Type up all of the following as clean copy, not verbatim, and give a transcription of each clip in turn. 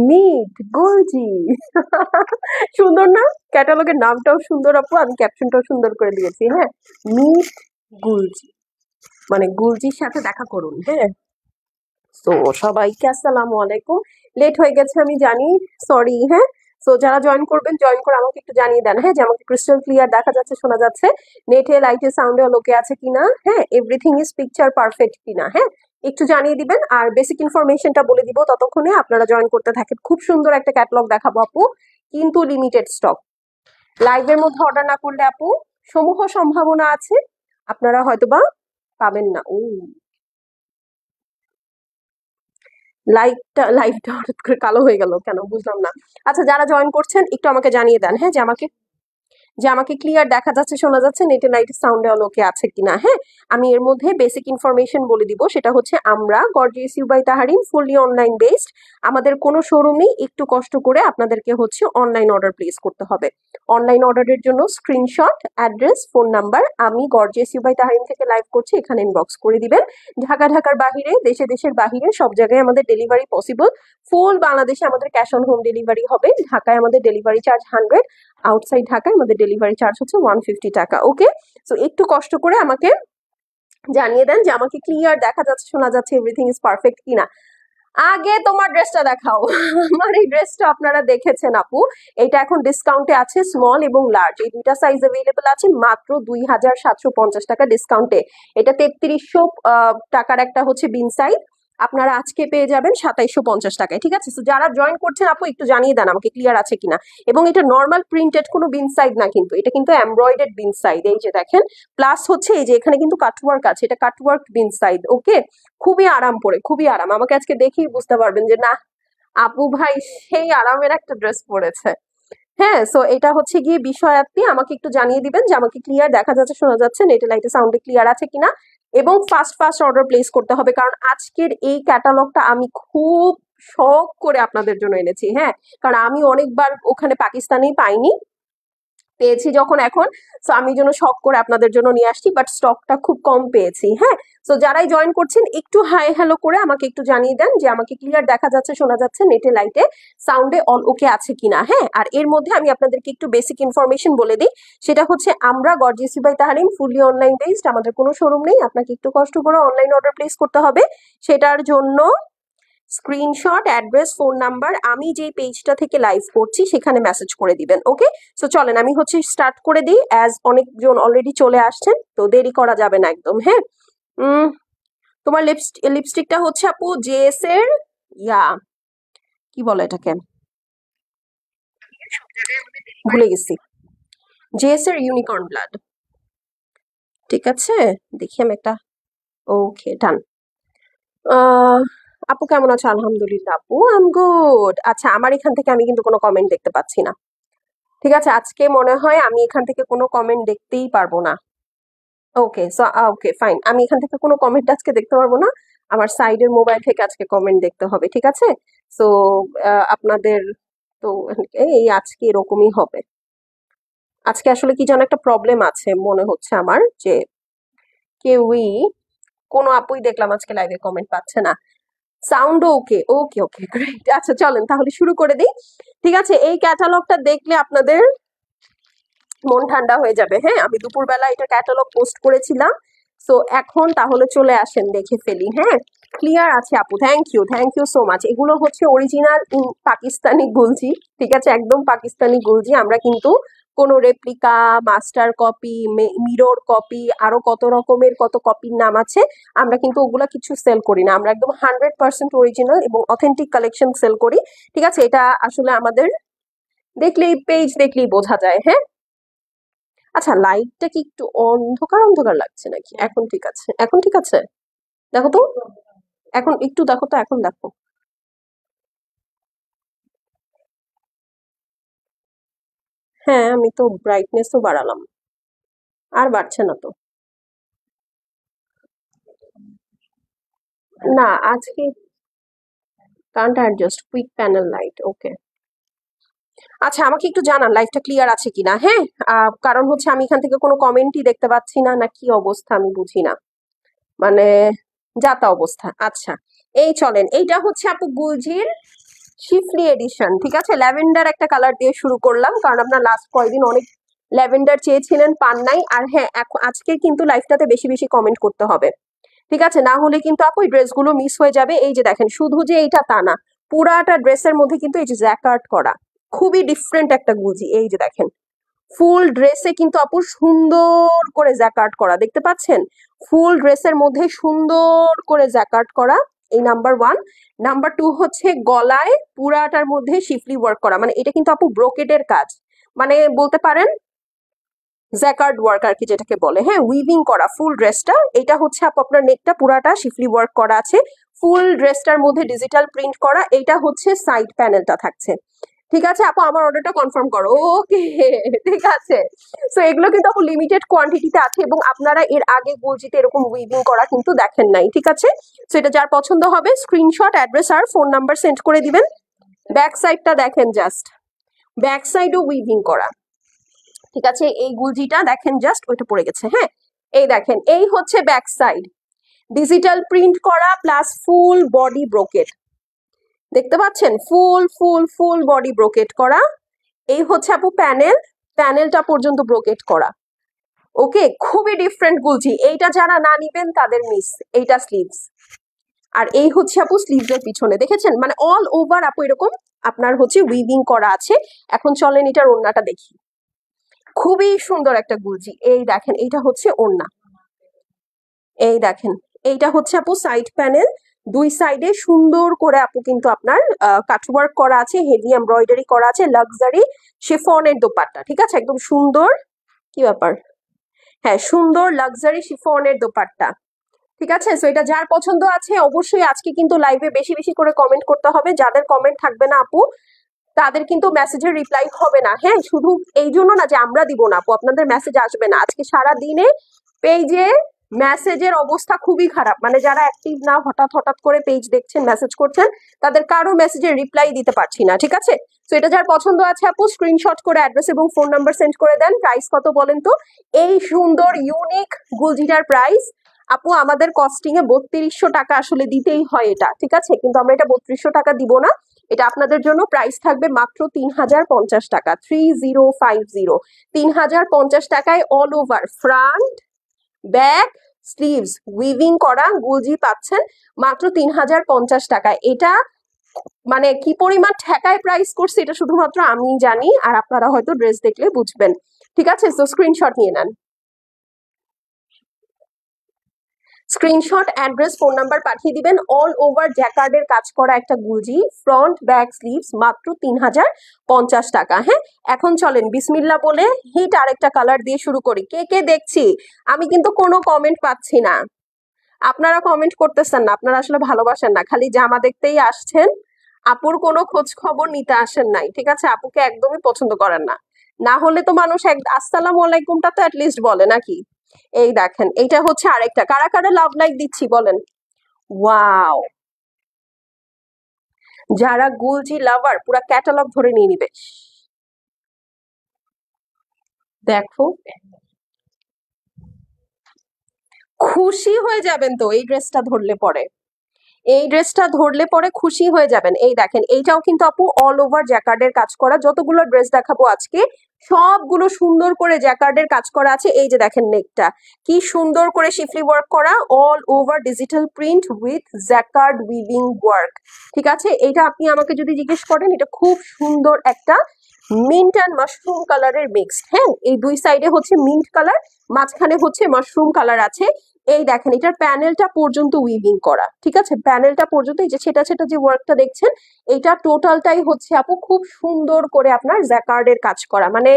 Meet গুলজি। সুন্দর না? ক্যাটালগের নামটাও সুন্দর আপু, আমি ক্যাপশনটাও সুন্দর করে দিয়েছি। হ্যাঁ, মিট গুলজি মানে গুলজির সাথে দেখা করুন। হ্যাঁ, তো সবাইকে আসসালামু আলাইকুম। লেট হয়ে গেছে আমি জানি, সরি। হ্যাঁ, তো যারা জয়েন করবেন জয়েন করে আমাকে একটু জানিয়ে দেন, হ্যাঁ, যে আমাকে ক্রিস্টাল ক্লিয়ার দেখা যাচ্ছে, শোনা যাচ্ছে, নেটে লাইটে সাউন্ডে লোকে আছে কিনা, হ্যাঁ, এভরিথিং ইজ পিকচার পারফেক্ট কিনা। হ্যাঁ, একটু জানিয়ে দিবেন। আর বেসিক ইনফরমেশনটা বলে দিব, ততক্ষণে আপনারা জয়েন করতে থাকেন। খুব সুন্দর একটা ক্যাটালগ দেখাবো আপু, কিন্তু লিমিটেড স্টক। লাইভের মধ্যে অর্ডার না করলে আপু সমূহ সম্ভাবনা আছে আপনারা হয়তোবা পাবেন না। ও, লাইভটা হঠাৎ করে কালো হয়ে গেল কেন বুঝলাম না। আচ্ছা, যারা জয়েন করছেন একটু আমাকে জানিয়ে দেন, হ্যাঁ, যে আমাকে ক্লিয়ার দেখা যাচ্ছে, শোনা যাচ্ছে, নেটে লাইটে সাউন্ডে ওকে আছে কিনা। হ্যাঁ, আমি এর মধ্যে বেসিক ইনফরমেশন বলে দিব, সেটা হচ্ছে আমরা gorgeous you by Taharin fully online based. আমাদের কোনো শোরুম নেই, একটু কষ্ট করে আপনাদেরকে হচ্ছে অনলাইন অর্ডার প্লেস করতে হবে। অনলাইন অর্ডারের জন্য স্ক্রিনশট, অ্যাড্রেস, ফোন নাম্বার, আমি গর্জিয়াস ইউ বাই তাহারিন থেকে লাইভ করছি, এখানে ইনবক্স করে দিবেন। ঢাকার বাহিরে, দেশের বাহিরে সব জায়গায় আমাদের ডেলিভারি পসিবল। ফুল বাংলাদেশে আমাদের ক্যাশ অন হোম ডেলিভারি হবে। ঢাকায় আমাদের ডেলিভারি চার্জ 100, আউটসাইড ঢাকায় আমাদের ডেলিভারি চার্জ হচ্ছে 150 টাকা। ওকে, সো একটু কষ্ট করে আমাকে জানিয়ে দেন যে আমাকে ক্লিয়ার দেখা যাচ্ছে, শোনা যাচ্ছে, এভরিথিং ইজ পারফেক্ট কিনা। আগে তোমার ড্রেসটা দেখাও। আমার এই ড্রেসটা আপনারা দেখেছেন আপু, এটা এখন ডিসকাউন্টে আছে, স্মল এবং লার্জ এই দুইটা সাইজ অ্যাভেলেবল আছে, মাত্র 2750 টাকা ডিসকাউন্টে। এটা 3300 টাকার একটা হচ্ছে বিন সাইজ, আপনারা আজকে পেয়ে যাবেন 2750 টাকায়। ঠিক আছে, তো যারা জয়েন করছেন আপু একটু জানিয়ে দেন আমাকে ক্লিয়ার আছে কিনা। এবং এটা নর্মাল প্রিন্টেড কোনো বিন সাইড না, কিন্তু এটা কিন্তু এমব্রয়ডার্ড বিন সাইড, এই যে দেখেন। প্লাস হচ্ছে এই যে এখানে কিন্তু কাটওয়ার্ক আছে, এটা কাটওয়ার্ক বিন সাইড। ওকে, খুবই আরাম পরে, খুবই আরাম। আমাকে আজকে দেখেই বুঝতে পারবেন যে না, আপু ভাই সেই আরামের একটা ড্রেস পরেছে। হ্যাঁ, সো এটা হচ্ছে গিয়ে বিষয়ার্থী। আমাকে একটু জানিয়ে দিবেন যে আমাকে ক্লিয়ার দেখা যাচ্ছে, শোনা যাচ্ছে, নেটে লাইটে সাউন্ডে ক্লিয়ার আছে কিনা। এবং ফাস্ট ফাস্ট অর্ডার প্লেস করতে হবে, কারণ আজকের এই ক্যাটালগটা আমি খুব শখ করে আপনাদের জন্য এনেছি। হ্যাঁ, কারণ আমি অনেকবার ওখানে পাকিস্তানেই পাইনি, পেয়েছি যখন এখন, সো আমি জন্য শখ করে আপনাদের জন্য নিয়ে আসছি, বাট স্টকটা খুব কম পেয়েছি। হ্যাঁ, সো যারাই জয়েন করছেন একটু হাই হ্যালো করে আমাকে একটু জানিয়ে দেন যে আমাকে ক্লিয়ার দেখা যাচ্ছে, শোনা যাচ্ছে, নেটে লাইটে সাউন্ডে অল ওকে আছে কিনা। হ্যাঁ, আর এর মধ্যে আমি আপনাদেরকে একটু বেসিক ইনফরমেশন বলে দিই, সেটা হচ্ছে আমরা gorgeous by Tahrin fully online based, আমাদের কোনো শোরুম নেই, আপনাকে একটু কষ্ট করে অনলাইন অর্ডার প্লেস করতে হবে। সেটার জন্য স্ক্রিনশট, অ্যাড্রেস, ফোন নাম্বার আমি যেই পেজটা থেকে লাইভ করছি সেখানে মেসেজ করে দিবেন। ওকে, সো চলেন আমি হচ্ছে স্টার্ট করে দিই, অ্যাজ অনেকজন অলরেডি চলে আসছেন, তো দেরি করা যাবে না একদম। হ্যাঁ, তোমার লিপস্টিকটা হচ্ছে আপু জেএস এর, ইয়া কি বলে এটাকে, ভুলে গেছি, জেএস এর ইউনিকর্ন ব্লাড। ঠিক আছে, দেখি আমি একটা, ওকে ডান। আপু কেমন আছো? আলহামদুলিল্লাহ আপু, আম গুড। আচ্ছা, আমার এখান থেকে আমি কিন্তু কোনো কমেন্ট দেখতে পাচ্ছি না। ঠিক আছে, আজকে মনে হয় আমি এখান থেকে কোনো কমেন্ট দেখতেই পারবো না। ওকে, সো ওকে ফাইন, আমি এখান থেকে কোনো কমেন্ট আজকে দেখতে পারবো না, আমার সাইডের মোবাইল থেকে আজকে কমেন্ট দেখতে হবে। ঠিক আছে, সো আপনাদের তো এই আজকে এরকমই হবে। আজকে আসলে কি যেন একটা প্রবলেম আছে মনে হচ্ছে আমার, যে কেউই, কোনো আপুই দেখলাম আজকে লাইভে কমেন্ট পাচ্ছে না। সাউন্ড ওকে, ওকে ওকে গ্রেট। আচ্ছা চলেন তাহলে শুরু করে দিই। ঠিক আছে, এই ক্যাটালগটা দেখলে আপনাদের মন ঠান্ডা হয়ে যাবে। হ্যাঁ, আমি দুপুরবেলা এটা ক্যাটালগ পোস্ট করেছিলাম, সো এখন তাহলে চলে আসেন দেখে ফেলি। হ্যাঁ, ক্লিয়ার আছে আপু, থ্যাংক ইউ সো মাচ। এগুলো হচ্ছে অরিজিনাল পাকিস্তানি গুলজি। ঠিক আছে, একদম পাকিস্তানি গুলজি। আমরা কিন্তু কোনো replica, master copy, mirror copy, আরো কত রকমের কত কপির নাম আছে, আমরা কিন্তু ওগুলা কিছু সেল করি না। আমরা একদম 100% অরিজিনাল এবং অথেন্টিক কালেকশন সেল করি। ঠিক আছে, এটা আসলে আমাদের দেখলেই, পেজ দেখলেই বোঝা যায়। হ্যাঁ, আচ্ছা, লাইটটা কি একটু অন্ধকার অন্ধকার লাগছে নাকি? এখন ঠিক আছে, এখন ঠিক আছে, দেখো তো, এখন একটু দেখো তো, এখন দেখো। হ্যাঁ, আমি তো ব্রাইটনেসও বাড়ালাম, আর বাড়ছে না তো। না, আজকে can't adjust quick panel light. Okay, আচ্ছা, আমাকে একটু জানান লাইটটা ক্লিয়ার আছে কিনা। হ্যাঁ, কারণ হচ্ছে আমি এখান থেকে কোনো কমেন্টই দেখতে পাচ্ছি না, না কি অবস্থা আমি বুঝি না, মানে যাতা অবস্থা। আচ্ছা, এই চলেন, এইটা হচ্ছে আপু গুলজির শিফলি এডিশন, ঠিক আছে। ল্যাভেন্ডার একটা কালার দিয়ে শুরু করলাম, কারণ আপনার লাস্ট কয়েকদিন অনেক ল্যাভেন্ডার চেয়েছিলেন, পান নাই। আর হ্যাঁ, আজকে কিন্তু লাইফটাতে বেশি বেশি কমেন্ট করতে হবে, ঠিক আছে, না হলে কিন্তু আপু এই ড্রেসগুলো মিস হয়ে যাবে। এই যে দেখেন, শুধু যে এইটা তা না, পুরাটা ড্রেসের মধ্যে কিন্তু এই যে জ্যাকার্ড করা, খুবই ডিফারেন্ট একটা গুজি। এই যে দেখেন, ফুল ড্রেসে কিন্তু আপু সুন্দর করে জ্যাকার্ড করা, দেখতে পাচ্ছেন? ফুল ড্রেসের মধ্যে সুন্দর করে জ্যাকার্ড করা, এই নাম্বার ওয়ান। নাম্বার টু হচ্ছে গলায় পুরাটার মধ্যে শিফলি ওয়ার্ক করা, মানে এটা কিন্তু আপু ব্রোকেডের কাজ, মানে বলতে পারেন জ্যাকার্ড ওয়ার্ক আর কি যেটাকে বলে, হ্যাঁ, উইভিং করা ফুল ড্রেসটা। এটা হচ্ছে আপু আপনার নেকটা পুরাটা শিফলি ওয়ার্ক করা আছে, ফুল ড্রেসটার মধ্যে ডিজিটাল প্রিন্ট করা। এটা হচ্ছে সাইড প্যানেলটা থাকছে, ঠিক আছে আপু, আমার অর্ডারটা কনফার্ম করো। ওকে, ঠিক আছে। সো এগুলো কিন্তু আপু লিমিটেড কোয়ান্টিটিতে আছে, এবং আপনারা এর আগে গুলজিতে এরকম উইভিং করা কিন্তু দেখেন নাই, ঠিক আছে। সো এটা যার পছন্দ হবে স্ক্রিনশট, অ্যাড্রেস আর ফোন নাম্বার সেন্ড করে দিবেন। ব্যাক সাইডটা দেখেন, জাস্ট ব্যাক সাইডও উইভিং করা, ঠিক আছে। এই গুলজিটা দেখেন, জাস্ট ওইটা পড়ে গেছে, হ্যাঁ। এই দেখেন, এই হচ্ছে ব্যাক সাইড, ডিজিটাল প্রিন্ট করা প্লাস ফুল বডি ব্রোকেট, দেখতে পাচ্ছেন? ফুল ফুল ফুল বডি ব্রোকেট করা। এই হচ্ছে আপু প্যানেল, প্যানেলটা পর্যন্ত ব্রোকেট করা। ওকে, খুবই ডিফারেন্ট গুলজি, এইটা যারা না নিবেন তাদের মিস। এইটা স্লিভস, আর এই হচ্ছে আপু স্লিভসের পিছনে, দেখেছেন? মানে অল ওভার আপু এরকম আপনার হচ্ছে উইভিং করা আছে। এখন চলেন এটার ওড়নাটা দেখি, খুবই সুন্দর একটা গুলজি। এই দেখেন, এইটা হচ্ছে ওড়না, এই দেখেন, এইটা হচ্ছে আপু সাইড প্যানেল, দুই সাইডে সুন্দর করে আপু কিন্তু আপনার কাটওয়ার্ক করা আছে, হেভি এমব্রয়ডারি করা আছে, লাক্সারি শিফনের দোপাট্টা, ঠিক আছে, একদম সুন্দর। কি ব্যাপার? হ্যাঁ, সুন্দর লাক্সারি শিফনের দোপাট্টা, ঠিক আছে। সো এটা যার পছন্দ আছে অবশ্যই আজকে কিন্তু লাইভে বেশি বেশি করে কমেন্ট করতে হবে। যাদের কমেন্ট থাকবে না আপু, তাদের কিন্তু মেসেজের রিপ্লাই হবে না, হ্যাঁ। শুধু এই জন্য না যে আমরা দিব না আপু, আপনাদের মেসেজ আসবে না আজকে সারা দিনে। পেজে মেসেজের অবস্থা খুবই খারাপ, মানে যারা অ্যাক্টিভ না, হঠাৎ হঠাৎ করে পেজ দেখছেন, মেসেজ করছেন, তাদের কারো মেসেজের রিপ্লাই দিতে পারছি না, ঠিক আছে। তো এটা যার পছন্দ আছে আপু স্ক্রিনশট করে অ্যাড্রেস এবং ফোন নাম্বার সেন্ড করে দেন। প্রাইস কত বলেন তো? এই সুন্দর ইউনিক গুলজিটার প্রাইস আপু আমাদের কস্টিং এ 3200 টাকা আসলে দিতেই হয় এটা, ঠিক আছে, কিন্তু আমরা এটা 3200 টাকা দিব না। এটা আপনাদের জন্য প্রাইস থাকবে মাত্র 3050 টাকা, 3050, 3050 টাকায় all over front back sleeves weaving করা গুলজি পাচ্ছেন মাত্র 3050 টাকায়। এটা মানে কি পরিমাণ ঠেকায় প্রাইস করছে এটা শুধুমাত্র আমি জানি, আর আপনারা হয়তো ড্রেস দেখলে বুঝবেন, ঠিক আছে। তো স্ক্রিনশট নিয়ে নেন, স্ক্রিনশট, অ্যাড্রেস, ফোন নাম্বার পাঠিয়ে দিবেন। অল ওভার জ্যাকার্ডের কাজ করা একটা গুলজি, ফ্রন্ট ব্যাক স্লিভস মাত্র 3050 টাকা, হ্যাঁ। এখন চলেন বিসমিল্লা বলে হিট আরেকটা কালার দিয়ে শুরু করি। কে কে দেখছি, আমি কিন্তু কোনো কমেন্ট পাচ্ছি না, আপনারা কমেন্ট করতেছেন না, আপনারা আসলে ভালোবাসেন না, খালি জামা দেখতেই আসছেন, আপুর কোনো খোঁজ খবর নিতে আসেন নাই, ঠিক আছে। আপুকে একদমই পছন্দ করেন না, না হলে তো মানুষ আসসালামু আলাইকুমটা তো অ্যাটলিস্ট বলে নাকি। এই দেখেন, এইটা হচ্ছে আরেকটা, কারা কারা লাভ লাইক দিচ্ছি বলেন। ওয়াও, যারা গুলজি লাভার পুরা ক্যাটালগ ধরে নিয়ে নিবে। দেখো, খুশি হয়ে যাবেন তো এই ড্রেসটা ধরলে পরে, এই ড্রেসটা ধরলে পরে খুশি হয়ে যাবেন। এই দেখেন, এইটাও কিন্তু আপু অল ওভার জ্যাকার্ডের কাজ করা, যতগুলো ড্রেস দেখাবো আজকে সবগুলো সুন্দর করে জ্যাকার্ডের কাজ করা আছে। এই যে দেখেন, নেকটা কি সুন্দর করে শিফলি ওয়ার্ক করা, all over digital print with jacquard weaving work, ঠিক আছে। এইটা আপনি আমাকে যদি জিজ্ঞেস করেন, এটা খুব সুন্দর একটা মিন্ট অ্যান্ড মাশরুম কালারের মিক্স, হ্যাঁ। এই দুই সাইডে হচ্ছে মিন্ট কালার, মাঝখানে হচ্ছে মাশরুম কালার আছে। এই দেখেন, এটার প্যানেলটা পর্যন্ত উইভিং করা, ঠিক আছে, প্যানেলটা পর্যন্ত এই যে ছেটা ছেটা যে ওয়ার্কটা দেখছেন, এটা টোটালটাই হচ্ছে আপু খুব সুন্দর করে আপনার জ্যাকার্ডের কাজ করা, মানে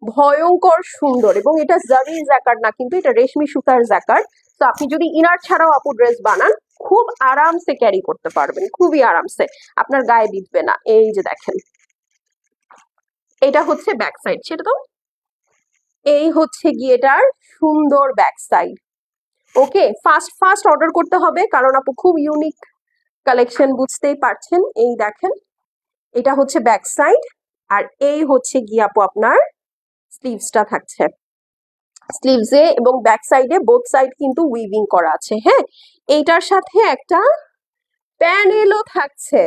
ভয়ঙ্কর সুন্দর। এবং এটা জারি জ্যাকার্ড না, কিন্তু এটা রেশমি সুতার জ্যাকার্ড। তো আপনি যদি ইনার ছাড়াও আপু ড্রেস বানান, খুব আরামসে ক্যারি করতে পারবেন, খুবই আরামসে, আপনার গায়ে বিঁধবে না। এই যে দেখেন, এটা হচ্ছে ব্যাক সাইড, সেটা তো এই হচ্ছে গিয়ে এটার সুন্দর ব্যাক সাইড। ওকে, ফাস্ট ফাস্ট অর্ডার করতে হবে, কারণ আপু খুব ইউনিক কালেকশন, বুঝতেই পারছেন। এই দেখেন, এটা হচ্ছে ব্যাক সাইড, আর এই হচ্ছে গিয়ে আপু আপনার স্লিভসটা থাকছে, স্লিভসে এবং ব্যাক সাইডে বোথ সাইড কিন্তু উইভিং করা আছে, হ্যাঁ। এইটার সাথে একটা প্যানেলও থাকছে,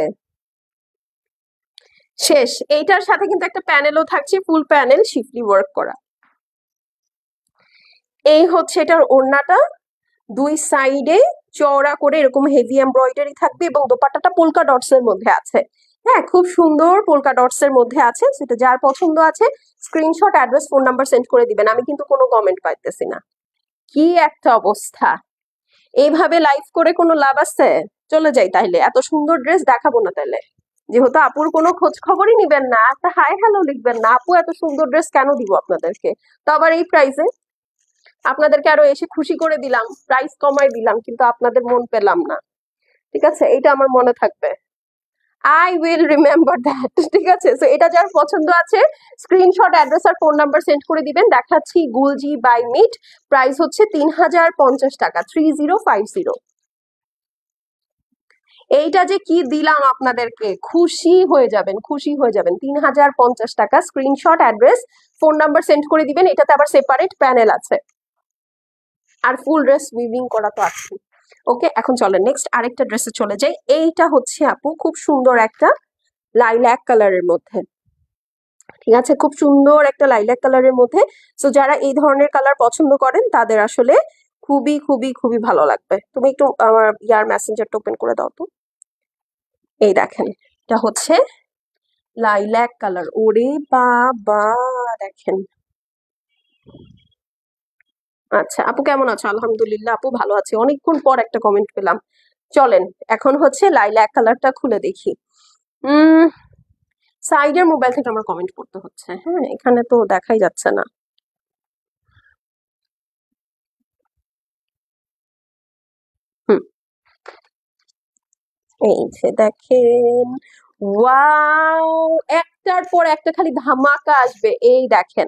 শেষ। এইটার সাথে কিন্তু একটা প্যানেলও থাকছে, ফুল প্যানেল শিফলি ওয়ার্ক করা। এই হচ্ছে এটার ওড়নাটা, দুই সাইডে চওড়া করে এরকম হেভি এমব্রয়ডারি থাকবে এবং দোপাট্টাটা পোলকা ডটস এর মধ্যে আছে। হ্যাঁ, খুব সুন্দর পোলকা ডটস এর মধ্যে আছে। সেটা যার পছন্দ আছে screenshot, address, phone number send করে দিবেন। আমি কিন্তু কোনো কমেন্ট পাইতেছি না। কি একটা অবস্থা! এইভাবে লাইভ করে কোনো লাভ আছে? চলে যাই তাইলে, এত সুন্দর ড্রেস দেখাবো না তাইলে। যেহেতু আপুর কোনো খোঁজ খবরই নিবেন না, একটা হাই হ্যালো লিখবেন না, আপু এত সুন্দর ড্রেস কেন দিব আপনাদেরকে, তো আবার এই প্রাইসে। আপনাদেরকে আরো এসে খুশি করে দিলাম, প্রাইস কমাই দিলাম, কিন্তু আপনাদের মন পেলাম না। ঠিক আছে, এটা আমার মনে থাকবে। I will remember that. ঠিক আছে, তো এটা যার পছন্দ আছে স্ক্রিনশট, অ্যাড্রেস আর ফোন নাম্বার সেন্ড করে দিবেন। দেখাচ্ছি গুলজি বাই মিট, প্রাইস হচ্ছে 3050 টাকা, 3050। এইটা যে কি দিলাম আপনাদেরকে, খুশি হয়ে যাবেন, খুশি হয়ে যাবেন। 3050 টাকা, screenshot, address, phone number send করে দিবেন। এটাতে আবার সেপারেট প্যানেল আছে আর ফুল ড্রেস উইভিং করা তো আছে। ওকে, এখন চলেন নেক্সট আরেকটা ড্রেসে চলে যাই। এইটা হচ্ছে আপু খুব সুন্দর একটা লাইল্যাক কালারের মধ্যে। ঠিক আছে, খুব সুন্দর একটা লাইল্যাক কালারের মধ্যে। সো যারা এই ধরনের কালার পছন্দ করেন তাদের আসলে খুবই খুবই খুবই ভালো লাগবে। তুমি একটু আমার ইয়ার মেসেঞ্জারটা ওপেন করে দাও তো। এই দেখেন, এটা হচ্ছে লাইল্যাক কালার। ওরে বাবা, দেখেন। আচ্ছা আপু কেমন আছো? আলহামদুলিল্লাহ আপু ভালো আছি, অনেকক্ষণ পর একটা কমেন্ট পেলাম। চলেন এখন হচ্ছে লাইল্যাক কালারটা খুলে দেখি। সাইডের মোবাইল থেকে আমার কমেন্ট করতে হচ্ছে, হ্যাঁ এখানে তো দেখাই যাচ্ছে না। হুম, এই যে দেখেন, ওয়াও, একটার পর একটা খালি ধামাকা আসবে। এই দেখেন,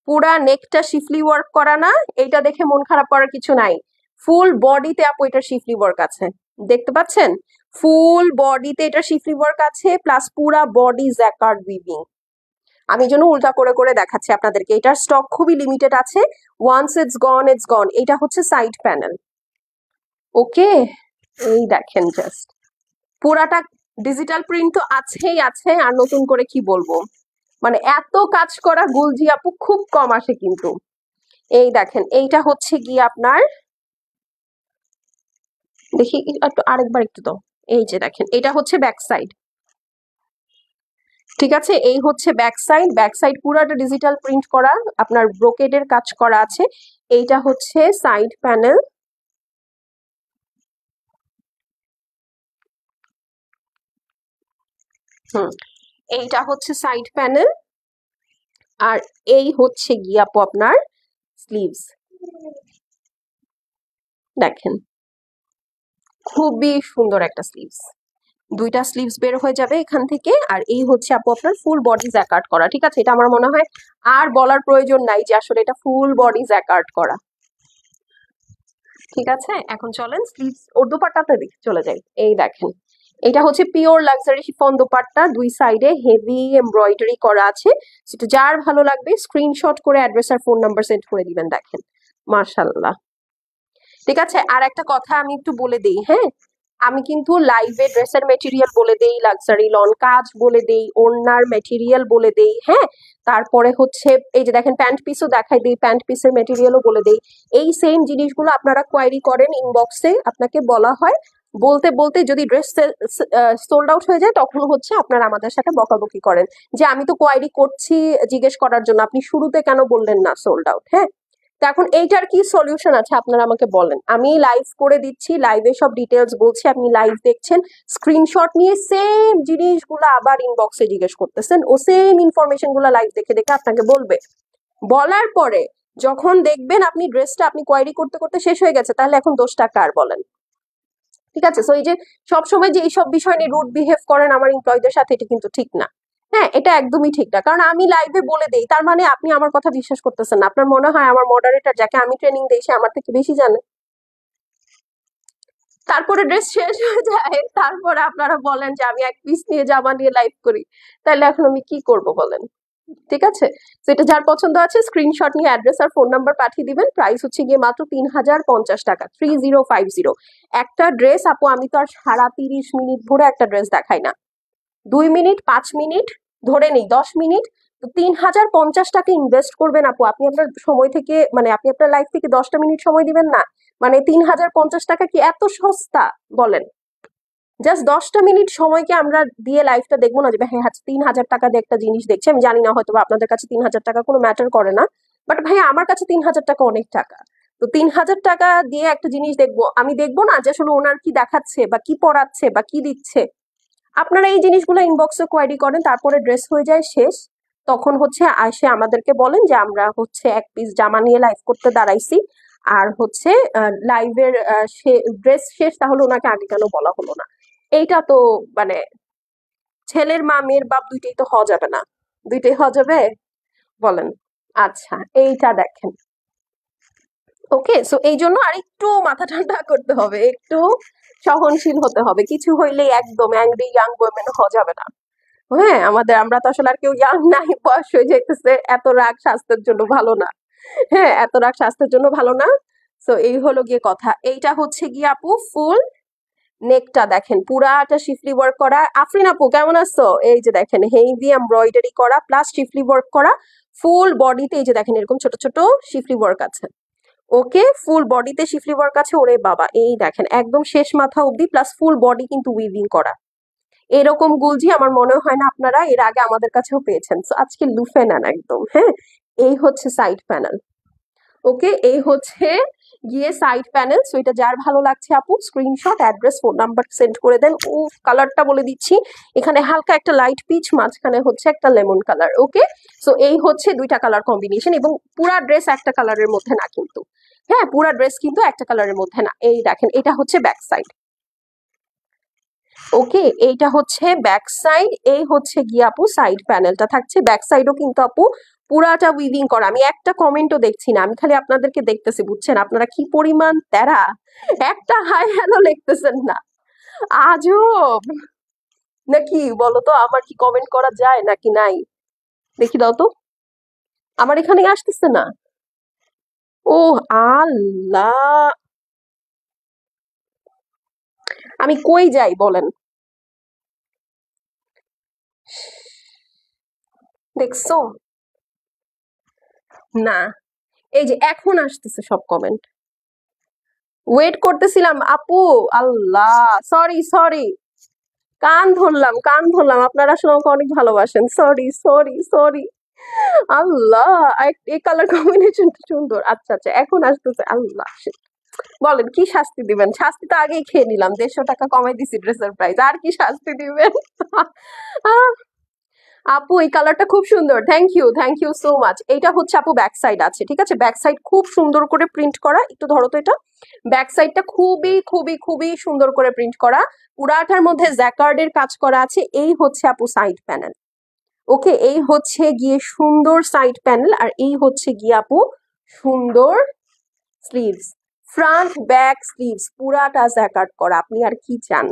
পুরা নেকটা শিফলি ওয়ার্ক করা না? এইটা দেখে মন খারাপ করার কিছু নাই। ফুল বডিতে আপু এটা শিফলি ওয়ার্ক আছে, দেখতে পাচ্ছেন? ফুল বডিতে এটা শিফলি ওয়ার্ক আছে, প্লাস পুরা বডি জ্যাকার্ড উইভিং। আমি জন্য উল্টা করে করে দেখাচ্ছি আপনাদেরকে। এটার স্টক খুবই লিমিটেড আছে, ওয়ান্স ইটস গন ইটস গন। এটা হচ্ছে সাইড প্যানেল। ওকে, এই দেখেন জাস্ট, পুরাটা ডিজিটাল প্রিন্ট তো আছেই আছে, আর নতুন করে কি বলবো, মানে এত কাজ করা গুলজি আপু খুব কম আসে কিন্তু। এই দেখেন, এইটা হচ্ছে গিয়ে আপনার, দেখি একটু আরেকবার একটু তো। এই যে দেখেন, এটা হচ্ছে ব্যাক সাইড। ঠিক আছে, এই হচ্ছে ব্যাক সাইড। ব্যাক সাইড পুরাটা ডিজিটাল প্রিন্ট করা, আপনার ব্রোকেডের কাজ করা আছে। এইটা হচ্ছে সাইড প্যানেল। হুম, এইটা হচ্ছে সাইড প্যানেল, আর এই হচ্ছে গিয়ে আপু আপনার স্লিভস। দেখেন, খুবই সুন্দর একটা স্লিভস, দুইটা স্লিভস বের হয়ে যাবে এখান থেকে। আর এই হচ্ছে আপু আপনার ফুল বডি জ্যাকার্ড করা। ঠিক আছে, এটা আমার মনে হয় আর বলার প্রয়োজন নাই যে আসলে এটা ফুল বডি জ্যাকার্ড করা। ঠিক আছে, এখন চলেন স্লিভস ওর দোপাট্টাতে দিকে চলে যাই। এই দেখেন, এটা হচ্ছে পিওর লাক্সারি শিফন দোপাট্টা, দুই সাইডে হেভি এমব্রয়ডারি করা আছে। সেটা যার ভালো লাগবে স্ক্রিনশট করে অ্যাড্রেস আর ফোন নাম্বার সেন্ড করে দিবেন। দেখেন, মাশাল্লাহ। ঠিক আছে, আর একটা কথা আমি একটু বলে দিই, হ্যাঁ আমি কিন্তু লাইভে ড্রেসের মেটেরিয়াল বলে দেই, লাক্সারি লন কাজ বলে দেই, ওড়নার মেটেরিয়াল বলে দেই, হ্যাঁ তারপরে হচ্ছে এই যে দেখেন প্যান্ট পিসও দেখাই দিই, প্যান্ট পিসের মেটেরিয়ালও বলে দেই। এই সেম জিনিসগুলো আপনারা কোয়ারি করেন ইনবক্সে, আপনাকে বলা হয়, বলতে বলতে যদি ড্রেস সোল্ড আউট হয়ে যায় তখন হচ্ছে আপনারা আমাদের সাথে বকাবকি করেন যে আমি তো কোয়ারি করছি জিজ্ঞেস করার জন্য, আপনি শুরুতে কেন বললেন না সোল্ড আউট। হ্যাঁ, তো এখন এইটার কি সলিউশন আছে আপনারা আমাকে বলেন। আমি লাইভ করে দিচ্ছি, লাইভে সব ডিটেলস বলছি, আপনি লাইভ দেখছেন, স্ক্রিনশট নিয়ে সেম জিনিসগুলো আবার ইনবক্সে জিজ্ঞেস করতেছেন, ও সেম ইনফরমেশন গুলো লাইভ দেখে দেখে আপনাকে বলবে। বলার পরে যখন দেখবেন আপনি ড্রেসটা আপনি কোয়ারি করতে করতে শেষ হয়ে গেছে, তাহলে এখন দোষটা কার বলেন? ঠিক আছে, সো এই যে সবসময় যে এইসব বিষয় নিয়ে রুড বিহেভ করেন আমার এমপ্লয়ীদের সাথে, এটা কিন্তু ঠিক না। হ্যাঁ, এটা একদমই ঠিক না, কারণ আমি লাইভে বলে দেই তার মানে আপনি আমার কথা বিশ্বাস করতেছেন না। আপনার মনে হয় আমার মডারেটর যাকে আমি ট্রেনিং দিই সে আমার থেকে বেশি জানে। তারপরে ড্রেস শেষ হয়ে যায়, তারপরে আপনারা বলেন যে আমি এক পিস নিয়ে জামা নিয়ে লাইভ করি, তাহলে এখন আমি কি করব বলেন? ঠিক আছে, তো এটা যার পছন্দ আছে স্ক্রিনশট নিয়ে অ্যাড্রেস আর ফোন নাম্বার পাঠিয়ে দিবেন। প্রাইস হচ্ছে গিয়ে মাত্র 3050 টাকা, 3050। একটা ড্রেস আপু আমি তো আর সারা 30 মিনিট ধরে একটা ড্রেস দেখাই না, 2 মিনিট 5 মিনিট ধরে নেই 10 মিনিট, তো 3050 টাকা ইনভেস্ট করবেন আপু। আপনি আপনার সময় থেকে মানে আপনি আপনার লাইফ থেকে 10টা মিনিট সময় দিবেন না? মানে 3050 টাকা কি এত সস্তা বলেন? জাস্ট 10টা মিনিট সময়কে আমরা দিয়ে লাইফটা দেখবো না যে হ্যাঁ আচ্ছা 3000 টাকা দিয়ে একটা জিনিস দেখছি। আমি জানি না হয়তো বা আপনাদের কাছে 3000 টাকা কোনো ম্যাটার করে না, বাট ভাই আমার কাছে 3000 টাকা অনেক টাকা। তো 3000 টাকা দিয়ে একটা জিনিস দেখবো, আমি দেখবো না যে আসলে ওনার কি দেখাচ্ছে বা কি পড়াচ্ছে বা কি দিচ্ছে। আপনারা এই জিনিসগুলো ইনবক্সে কোয়ারি করেন, তারপরে ড্রেস হয়ে যায় শেষ, তখন হচ্ছে এসে আমাদেরকে বলেন যে আমরা হচ্ছে এক পিস জামা নিয়ে লাইভ করতে দাঁড়াইছি, আর হচ্ছে লাইভের ড্রেস শেষ, তাহলে ওনাকে আগে কেন বলা হলো না? এইটা তো মানে ছেলের মা মেয়ের বাপ দুইটাই তো হওয়া যাবে না? দুইটাই হওয়া যাবে বলেন? আচ্ছা এইটা দেখেন। ওকে, সো এই জন্য আর একটু মাথা ঠান্ডা করতে হবে, একটু সহনশীল হতে হবে। কিছু হইলেই একদম অ্যাংরি ইয়াং ওয়েমেন হওয়া যাবে না। হ্যাঁ, আমরা তো আসলে আর কেউ ইয়াং নাই, বয়স হয়ে যাইতেছে। এত রাগ স্বাস্থ্যের জন্য ভালো না। হ্যাঁ, এত রাগ স্বাস্থ্যের জন্য ভালো না। সো এই হলো গিয়ে কথা। এইটা হচ্ছে গিয়ে আপু ফুল নেকটা দেখেন, পুরাটা শিফলি ওয়ার্ক করা। আফরিন আপু কেমন আছো? এই যে দেখেন হেভি এমব্রয়ডারি করা প্লাস শিফলি ওয়ার্ক করা। ফুল বডিতে এই যে দেখেন এরকম ছোট ছোট শিফলি ওয়ার্ক আছে। ওকে, ফুল বডিতে শিফলি ওয়ার্ক আছে। ওরে বাবা, এই দেখেন একদম শেষ মাথা অবধি, প্লাস ফুল বডি কিন্তু উইভিং করা। এরকম গুলজি আমার মনে হয় না আপনারা এর আগে আমাদের কাছেও পেয়েছেন। তো আজকে লুফে নেন একদম। হ্যাঁ, এই হচ্ছে সাইড প্যানেল। ওকে, এই হচ্ছে গিয়ে সাইড প্যানেল। সো এটা যার ভালো লাগছে আপু screenshot, address, phone number send করে দেন। ও কালারটা বলে দিচ্ছি, এখানে হালকা একটা লাইট পিচ, মাঝখানে হচ্ছে একটা লেমন কালার। ওকে, সো এই হচ্ছে দুইটা কালার কম্বিনেশন, এবং পুরা ড্রেস একটা কালারের মধ্যে না কিন্তু। হ্যাঁ, পুরা ড্রেস কিন্তু একটা কালারের মধ্যে না। এই দেখেন এটা হচ্ছে ব্যাক সাইড। ওকে, এইটা হচ্ছে ব্যাক সাইড। এই হচ্ছে গিয়ে আপু সাইড প্যানেলটা থাকছে। ব্যাক সাইডও কিন্তু আপু পুরাটা উইভিং করা। আমি একটা কমেন্টও দেখছি না, আমি খালি আপনাদেরকে দেখতেছি, বুঝছেন? আপনারা কি পরিমাণ তেরা, একটা হাই হ্যালো লিখতেছেন না। আজব নাকি বলো তো? আমার কি কমেন্ট করা যায় নাকি নাই? দেখি দাও তো, আমার এখানে আসতেছে না। ও আল্লাহ, আমি কই যাই বলেন? দেখছো না? এই যে এখন আসতেছে সব কমেন্ট। ওয়েট করতেছিলাম আপু। আল্লাহ, সরি সরি, কান ধরলাম কান ধরলাম। আপনারা আসলে আমাকে অনেক ভালোবাসেন। Sorry sorry sorry. আল্লাহ, এই কালার কম্বিনেশনটা সুন্দর। আচ্ছা আচ্ছা, এখন আসতেছে। আল্লাহ shit। বলেন কি শাস্তি দিবেন? শাস্তি তো আগেই খেয়ে নিলাম, 150 টাকা কমাই দিছি ড্রেসের প্রাইস, আর কি শাস্তি দিবেন? আহ, আপু এই কালারটা খুব সুন্দর। Thank you so much. এইটা হচ্ছে আপু ব্যাক সাইড আছে, ঠিক আছে? ব্যাক সাইড খুব সুন্দর করে প্রিন্ট করা। একটু ধরো তো এটা। ব্যাক সাইডটা খুবই খুবই খুবই সুন্দর করে প্রিন্ট করা, পুরাটার মধ্যে জ্যাকার্ডের কাজ করা আছে। এই হচ্ছে আপু সাইড প্যানেল। ওকে, এই হচ্ছে গিয়ে সুন্দর সাইড প্যানেল, আর এই হচ্ছে গিয়ে আপু সুন্দর স্লিভস। ফ্রন্ট ব্যাক স্লিভস পুরাটা জ্যাকার্ড করা। আপনি আর কি চান?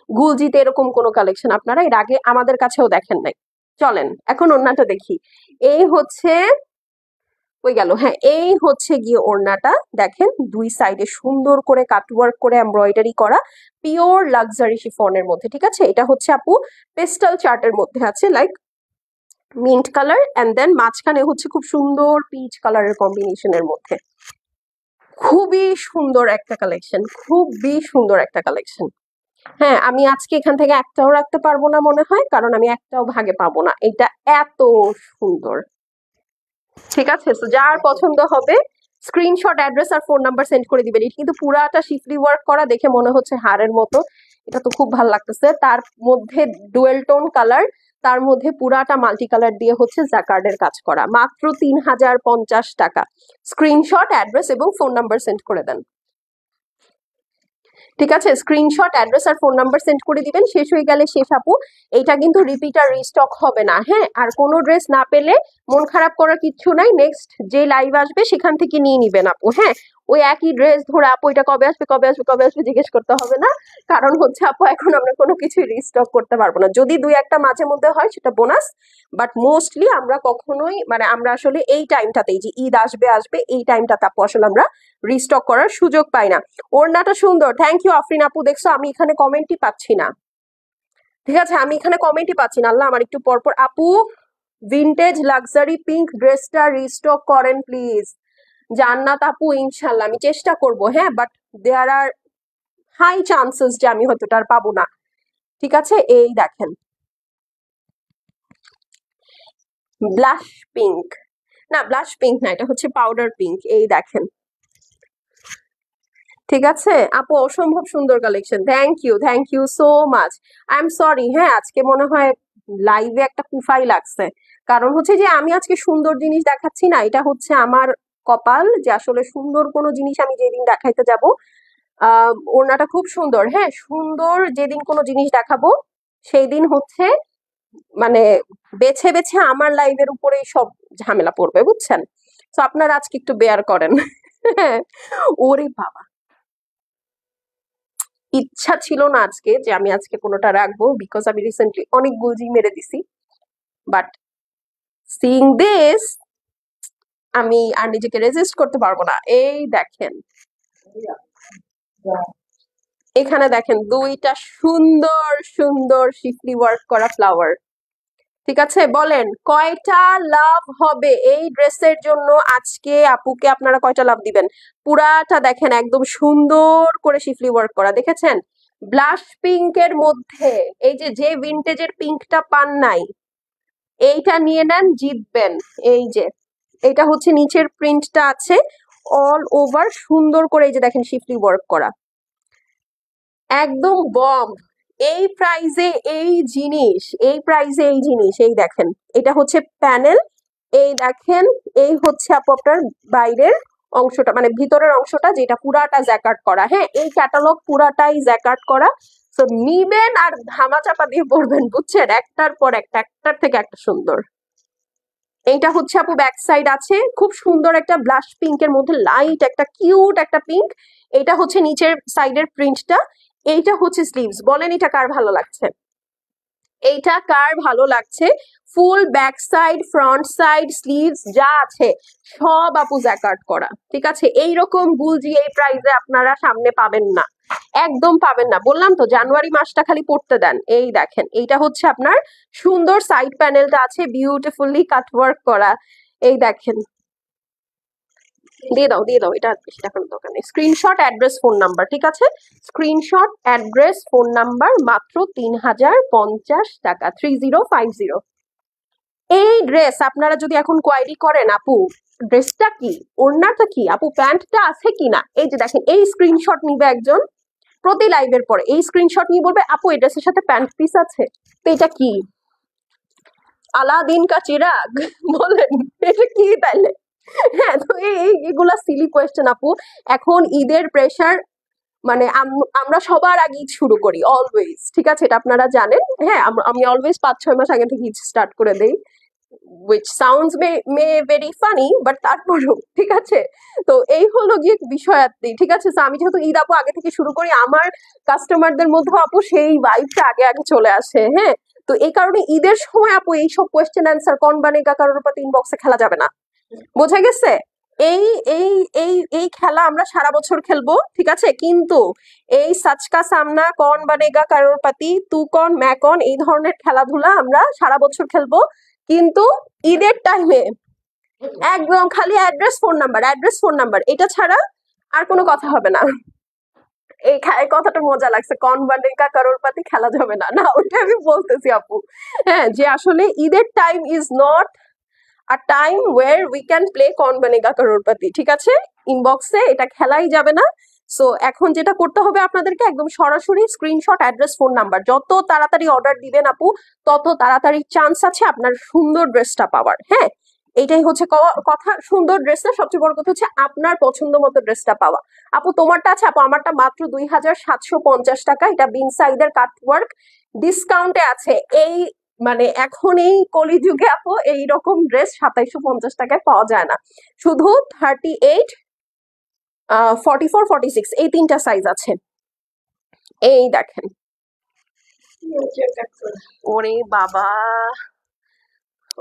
গুলজিতে এরকম কোনো কালেকশন আপনারা এর আগে আমাদের কাছেও দেখেন নাই। চলেন এখন ওড়নাটা দেখি। এই হচ্ছে, ওই গেল। হ্যাঁ, এই হচ্ছে গিয়ে ওড়নাটা দেখেন, দুই সাইডে সুন্দর করে কাটওয়ার্ক করে এমব্রয়ডারি করা, পিওর লাক্সারি শিফনের মধ্যে, ঠিক আছে? এটা হচ্ছে আপু পেস্টাল চার্টের মধ্যে আছে, like mint colour, and then মাঝখানে হচ্ছে খুব সুন্দর পিচ কালারের কম্বিনেশনের মধ্যে। খুবই সুন্দর একটা কালেকশন, খুবই সুন্দর একটা কালেকশন। হ্যাঁ, আমি আজকে এখান থেকে একটাও রাখতে পারবো না মনে হয়, কারণ আমি একটাও ভাগে পাবো না। এটা এত সুন্দর। ঠিক আছে, তো যার পছন্দ হবে স্ক্রিনশট, অ্যাড্রেস আর ফোন নাম্বার সেন্ড করে দিবেন। এটা কিন্তু পুরাটা শিফলি ওয়ার্ক করা, দেখে মনে হচ্ছে হাড়ের মতো। এটা তো খুব ভালো লাগতেছে। তার মধ্যে ডুয়েল টোন কালার, তার মধ্যে পুরাটা মাল্টি কালার দিয়ে হচ্ছে জ্যাকার্ডের কাজ করা। মাত্র 3050 টাকা। স্ক্রিনশট, অ্যাড্রেস এবং ফোন নাম্বার সেন্ড করে দেন। ঠিক আছে, স্ক্রিনশট, অ্যাড্রেস আর ফোন নাম্বার সেন্ড করে দিবেন। শেষ হয়ে গেলে শেষ আপু, এইটা কিন্তু রিপিট আর রিস্টক হবে না। হ্যাঁ, আর কোনো ড্রেস না পেলে মন খারাপ করার কিচ্ছু নাই, নেক্সট যে লাইভ আসবে সেখান থেকে নিয়ে নিবেন আপু। হ্যাঁ, ওই একই ড্রেস ধরে আপু এটা কবে আসবে কবে আসবে কবে আসবে জিজ্ঞেস করতে হবে না, কারণ হচ্ছে আপু এখন আমরা কোনো কিছু রিস্টক করতে পারবো না। যদি দুই একটা মাঝে মধ্যে হয় সেটা বোনাস, বাট মোস্টলি আমরা কখনোই মানে আমরা আসলে এই টাইমটাতেই, যে ঈদ আসবে আসবে এই টাইমটাতে আপু আসলে আমরা রিস্টক করার সুযোগ পাই না। ওড়নাটা সুন্দর। থ্যাংক ইউ আফরিন আপু। দেখছো আমি এখানে কমেন্টই পাচ্ছি না। ঠিক আছে, আমি এখানে কমেন্টই পাচ্ছি না, আল্লাহ আমার একটু পরপর। আপু ভিনটেজ লাক্সারি পিঙ্ক ড্রেসটা রিস্টক করেন প্লিজ। জান্নাত আপু ইনশাল্লাহ আমি চেষ্টা করব, হ্যাঁ, but there are high chances যে আমি হয়তো এটা আর পাবো না। ঠিক আছে, এই দেখেন ব্লাশ পিঙ্ক, না ব্লাশ পিঙ্ক না, এটা হচ্ছে পাউডার পিঙ্ক। এই দেখেন, ঠিক আছে আপু, অসম্ভব সুন্দর collection. Thank you so much. I am sorry, হ্যাঁ আজকে মনে হয় লাইভে একটা কুফাই লাগছে, কারণ হচ্ছে যে আমি আজকে সুন্দর জিনিস দেখাচ্ছি না, এটা হচ্ছে আমার কপাল যে আসলে সুন্দর কোনো জিনিস আমি যেদিন দেখাইতে যাব, ওড়নাটা খুব সুন্দর, হ্যাঁ সুন্দর যেদিন কোনো জিনিস দেখাবো সেই দিন হচ্ছে মানে বেছে বেছে আমার লাইভের উপরেই সব ঝামেলা পড়বে, বুঝছেন? তো আপনারা আজকে একটু বেয়ার করেন। ওরে বাবা, ইচ্ছা ছিল না আজকে যে আমি আজকে কোনোটা রাখবো, বিকজ আমি রিসেন্টলি অনেক গুলজি মেরে দিছি, বাট সিইং দিস আমি আর নিজেকে রেজিস্ট করতে পারবো না। এই দেখেন, এখানে দেখেন দুইটা সুন্দর সুন্দর শিফলি ওয়ার্ক করা ফ্লাওয়ার। ঠিক আছে, বলেন কয়টা লাভ হবে এই ড্রেসের জন্য আজকে? আপুকে আপনারা কয়টা লাভ দিবেন? পুরাটা দেখেন একদম সুন্দর করে শিফলি ওয়ার্ক করা, দেখেছেন? ব্লাশ পিঙ্কের মধ্যে এই যে ভিনটেজের পিঙ্কটা পান নাই, এইটা নিয়ে নেন, জিতবেন। এই যে এটা হচ্ছে নিচের প্রিন্টটা আছে অল ওভার সুন্দর করে, এই যে দেখেন শিফলি ওয়ার্ক করা, একদম বম। এই প্রাইজে এই জিনিস, এই প্রাইজে এই জিনিস, এই দেখেন এটা হচ্ছে প্যানেল, এই দেখেন এই হচ্ছে আপু আপনার বাইরের অংশটা, মানে ভিতরের অংশটা যেটা পুরাটা জ্যাকার্ড করা, হ্যাঁ এই ক্যাটালগ পুরাটাই জ্যাকার্ড করা। তো নিবেন আর ধামাচাপা দিয়ে পড়বেন, বুঝছেন? একটার পর একটা, একটার থেকে একটা সুন্দর। এইটা হচ্ছে আপু ব্যাক সাইড আছে, খুব সুন্দর একটা ব্লাশ পিঙ্কের মধ্যে লাইট একটা কিউট একটা পিঙ্ক। এটা হচ্ছে নিচের সাইডের প্রিন্টটা, এইটা হচ্ছে স্লিভস। বলেন এটা কার ভালো লাগছে? এইটা কার ভালো লাগছে? Full back side, front side, sleeves যা আছে সব আপু জ্যাকার্ড করা। ঠিক আছে, এইরকম গুলজি এই প্রাইসে আপনারা সামনে পাবেন না, একদম পাবেন না। বললাম তো জানুয়ারি মাসটা খালি পড়তে দেন। এই দেখেন এইটা হচ্ছে আপনার সুন্দর সাইড প্যানেলটা আছে বিউটিফুলি কাটওয়ার্ক করা। এই দেখেন, দিয়ে দাও, এটা বেশি দেখানোর দরকার নেই। স্ক্রিনশট অ্যাড্রেস ফোন নাম্বার, ঠিক আছে? স্ক্রিনশট অ্যাড্রেস ফোন নাম্বার, মাত্র 3050 টাকা, 3050। এই ড্রেস আপনারা যদি এখন কোয়ারি করেন আপু ড্রেসটা কি, ওড়নাটা কি, আপু প্যান্টটা আছে কিনা, এই যে দেখেন এই স্ক্রিনশট নিবে একজন প্রতি লাইভের পরে, এই স্ক্রিনশট নিয়ে বলবে আপু এই ড্রেসের সাথে প্যান্ট পিস আছে। তো এটা কি, আলাদিন কা চিরাগ? বলেন এটা কি তাইলে? হ্যাঁ, তো এগুলা সিলি কোয়েশ্চেন আপু। এখন ঈদের প্রেশার, মানে আমরা সবার আগে ঈদ শুরু করি অলওয়েজ, ঠিক আছে, এটা আপনারা জানেন। হ্যাঁ, আমি অলওয়েজ 5-6 মাস আগে থেকে ঈদ স্টার্ট করে দেই, which sounds may very funny, but তারপরেও ঠিক আছে। তো এই হলো গিয়ে বিষয়ার্থী, ঠিক আছে। তো আমি যেহেতু ঈদ আপু আগে থেকে শুরু করি, আমার কাস্টমারদের মধ্যে আপু সেই ভাইবটা আগে আগে চলে আসে, হ্যাঁ। তো এই কারণে ঈদের সময় আপু এইসব কোয়েশ্চেন অ্যান্সার কন বানেগা কারোর উপর ইনবক্সে খেলা যাবে না, বোঝা গেছে? এই এই এই এই খেলা আমরা সারা বছর খেলবো, ঠিক আছে, কিন্তু এই সাচকা সামনা কন বানেগা কারোরপাতি তু কন ম্যা কন এই ধরনের খেলাধুলা আমরা সারা বছর খেলবো, কিন্তু ঈদের টাইমে একদম খালি address phone number, address phone number, এটা ছাড়া আর কোনো কথা হবে না। এই কথাটা মজা লাগছে, কন বানেগা কারোরপাতি খেলা যাবে না, না ওইটা আমি বলতেছি আপু, হ্যাঁ, যে আসলে ঈদের time is not a time where we can play Kaun Banega কারোরপতি, ঠিক আছে? ইনবক্সে এটা খেলাই যাবে না। সো এখন যেটা করতে হবে আপনাদেরকে, একদম সরাসরি স্ক্রিনশট অ্যাড্রেস ফোন নাম্বার, যত তাড়াতাড়ি অর্ডার দিবেন আপু তত তাড়াতাড়ি চান্স আছে আপনার সুন্দর ড্রেসটা পাওয়ার, হ্যাঁ। এইটাই হচ্ছে কথা, সুন্দর ড্রেসটা সবচেয়ে বড় কথা হচ্ছে আপনার পছন্দ মতো ড্রেসটা পাওয়া। আপু তোমারটা আছে আপু, আমারটা মাত্র 2750 টাকা, এটা বিন সাইডের কাটওয়ার্ক, ডিসকাউন্টে আছে। এই মানে এখন এই কলিযুগে আপু এইরকম ড্রেস 2750 টাকায় পাওয়া যায় না, শুধু 38, 44, 46 এই তিনটা সাইজ আছে। এই দেখেন, ওরে বাবা,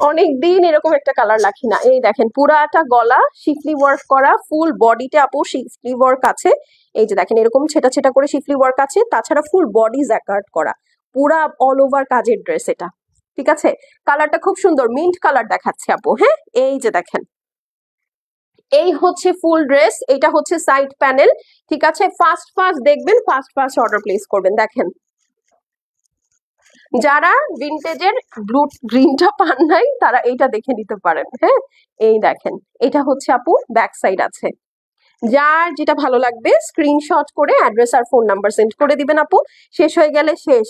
অনেকদিন এরকম একটা কালার রাখি না। এই দেখেন পুরাটা গলা শিফলি ওয়ার্ক করা, ফুল বডিতে আপু শিফলি ওয়ার্ক আছে। এই যে দেখেন এরকম ছেটা ছেটা করে শিফলি ওয়ার্ক আছে, তাছাড়া ফুল বডি জ্যাকার্ড করা, পুরা অল ওভার কাজের ড্রেস এটা, ঠিক আছে। কালারটা খুব সুন্দর, মিন্ট কালার দেখাচ্ছে আপু। হ্যাঁ, এই যে দেখেন, এই হচ্ছে ফুল ড্রেস, এটা হচ্ছে সাইড প্যানেল, ঠিক আছে। ফার্স্ট ফার্স্ট দেখবেন, ফার্স্ট ফার্স্ট অর্ডার প্লেস করবেন। দেখেন, যারা ভিনটেজের ব্লু গ্রিনটা পান নাই তারা এইটা দেখে নিতে পারেন। হ্যাঁ, এই দেখেন, এটা হচ্ছে আপু ব্যাক সাইড আছে। যার যেটা ভালো লাগবে স্ক্রিনশট করে অ্যাড্রেস আর ফোন নাম্বার সেন্ড করে দিবেন আপু, শেষ হয়ে গেলে শেষ।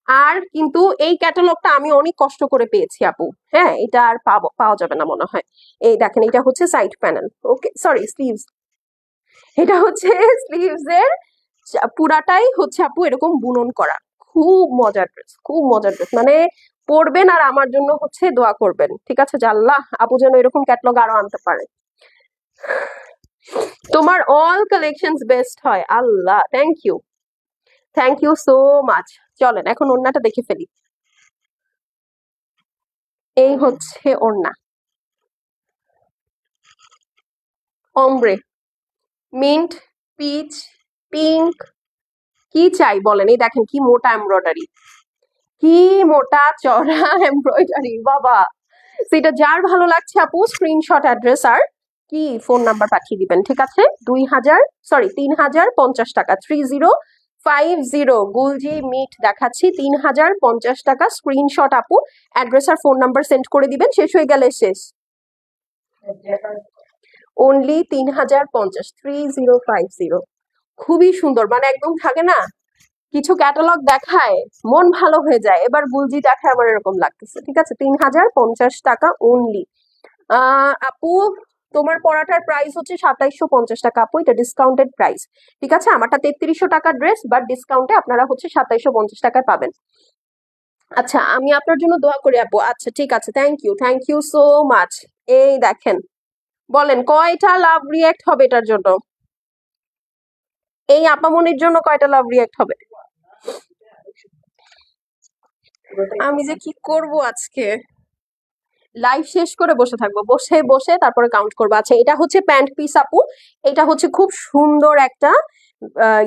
আর কিন্তু এই ক্যাটালগটা আমি অনেক কষ্ট করে পেয়েছি আপু। হ্যাঁ, এটা আর পাওয়া যাবে না মনে হয়। এই দেখেন, এটা হচ্ছে সাইড প্যানেল, ওকে সরি স্লিভস, এটা হচ্ছে স্লিভস এর পুরাটাই হচ্ছে আপু এরকম বুনন করা। খুব মজার ড্রেস, খুব মজার ড্রেস, মানে পরবেন আর আমার জন্য হচ্ছে দোয়া করবেন, ঠিক আছে। জাল্লাহ আপু যেন এরকম ক্যাটালগ আরো আনতে পারে। তোমার অল কালেকশনস বেস্ট হয়। আল্লাহ, থ্যাংক ইউ সো মাচ। চলেন এখন ওড়নাটা দেখে ফেলি। এই হচ্ছে ওড়না, অমব্রে, মিন্ট, পিচ, পিঙ্ক, কি চাই বলেন। এই দেখেন কি মোটা এমব্রয়ডারি, কি মোটা চড়া এমব্রয়ডারি বাবা। সেটা যার ভালো লাগছে আপু স্ক্রিনশট অ্যাড্রেস আর কি ফোন নাম্বার পাঠিয়ে দিবেন, ঠিক আছে। 3050 টাকা, 3050 গুলজি মিট দেখাচ্ছি, 3050 টাকা। স্ক্রিনশট আপু অ্যাড্রেস আর ফোন নাম্বার সেন্ড করে দিবেন, শেষ হয়ে গেলে শেষ। অনলি 3050, 3050। খুবই সুন্দর, মানে একদম থাকে না কিছু ক্যাটালগ দেখায় মন ভালো হয়ে যায়, এবার গুলজি দেখায় আমার এরকম লাগতেছে, ঠিক আছে। 3050 টাকা অনলি। আপু তোমার পরাটার প্রাইস হচ্ছে 2750 টাকা আপু, এটা ডিসকাউন্টেড প্রাইস, ঠিক আছে। আমারটা 3300 টাকার ড্রেস, বাট ডিসকাউন্টে আপনারা হচ্ছে 2750 টাকায় পাবেন। আচ্ছা, আমি আপনার জন্য দোয়া করি আপু। আচ্ছা ঠিক আছে, থ্যাংক ইউ সো মাচ। এই দেখেন, বলেন কয়টা লাভ রিয়াক্ট হবে এটার জন্য? এই আপামনির জন্য কয়টা লাভ রিয়াক্ট হবে? আমি যে কি করব আজকে, লাইভ শেষ করে বসে থাকবো, বসে বসে তারপরে কাউন্ট করবো। আচ্ছা, এটা হচ্ছে প্যান্ট পিস আপু, এটা হচ্ছে খুব সুন্দর একটা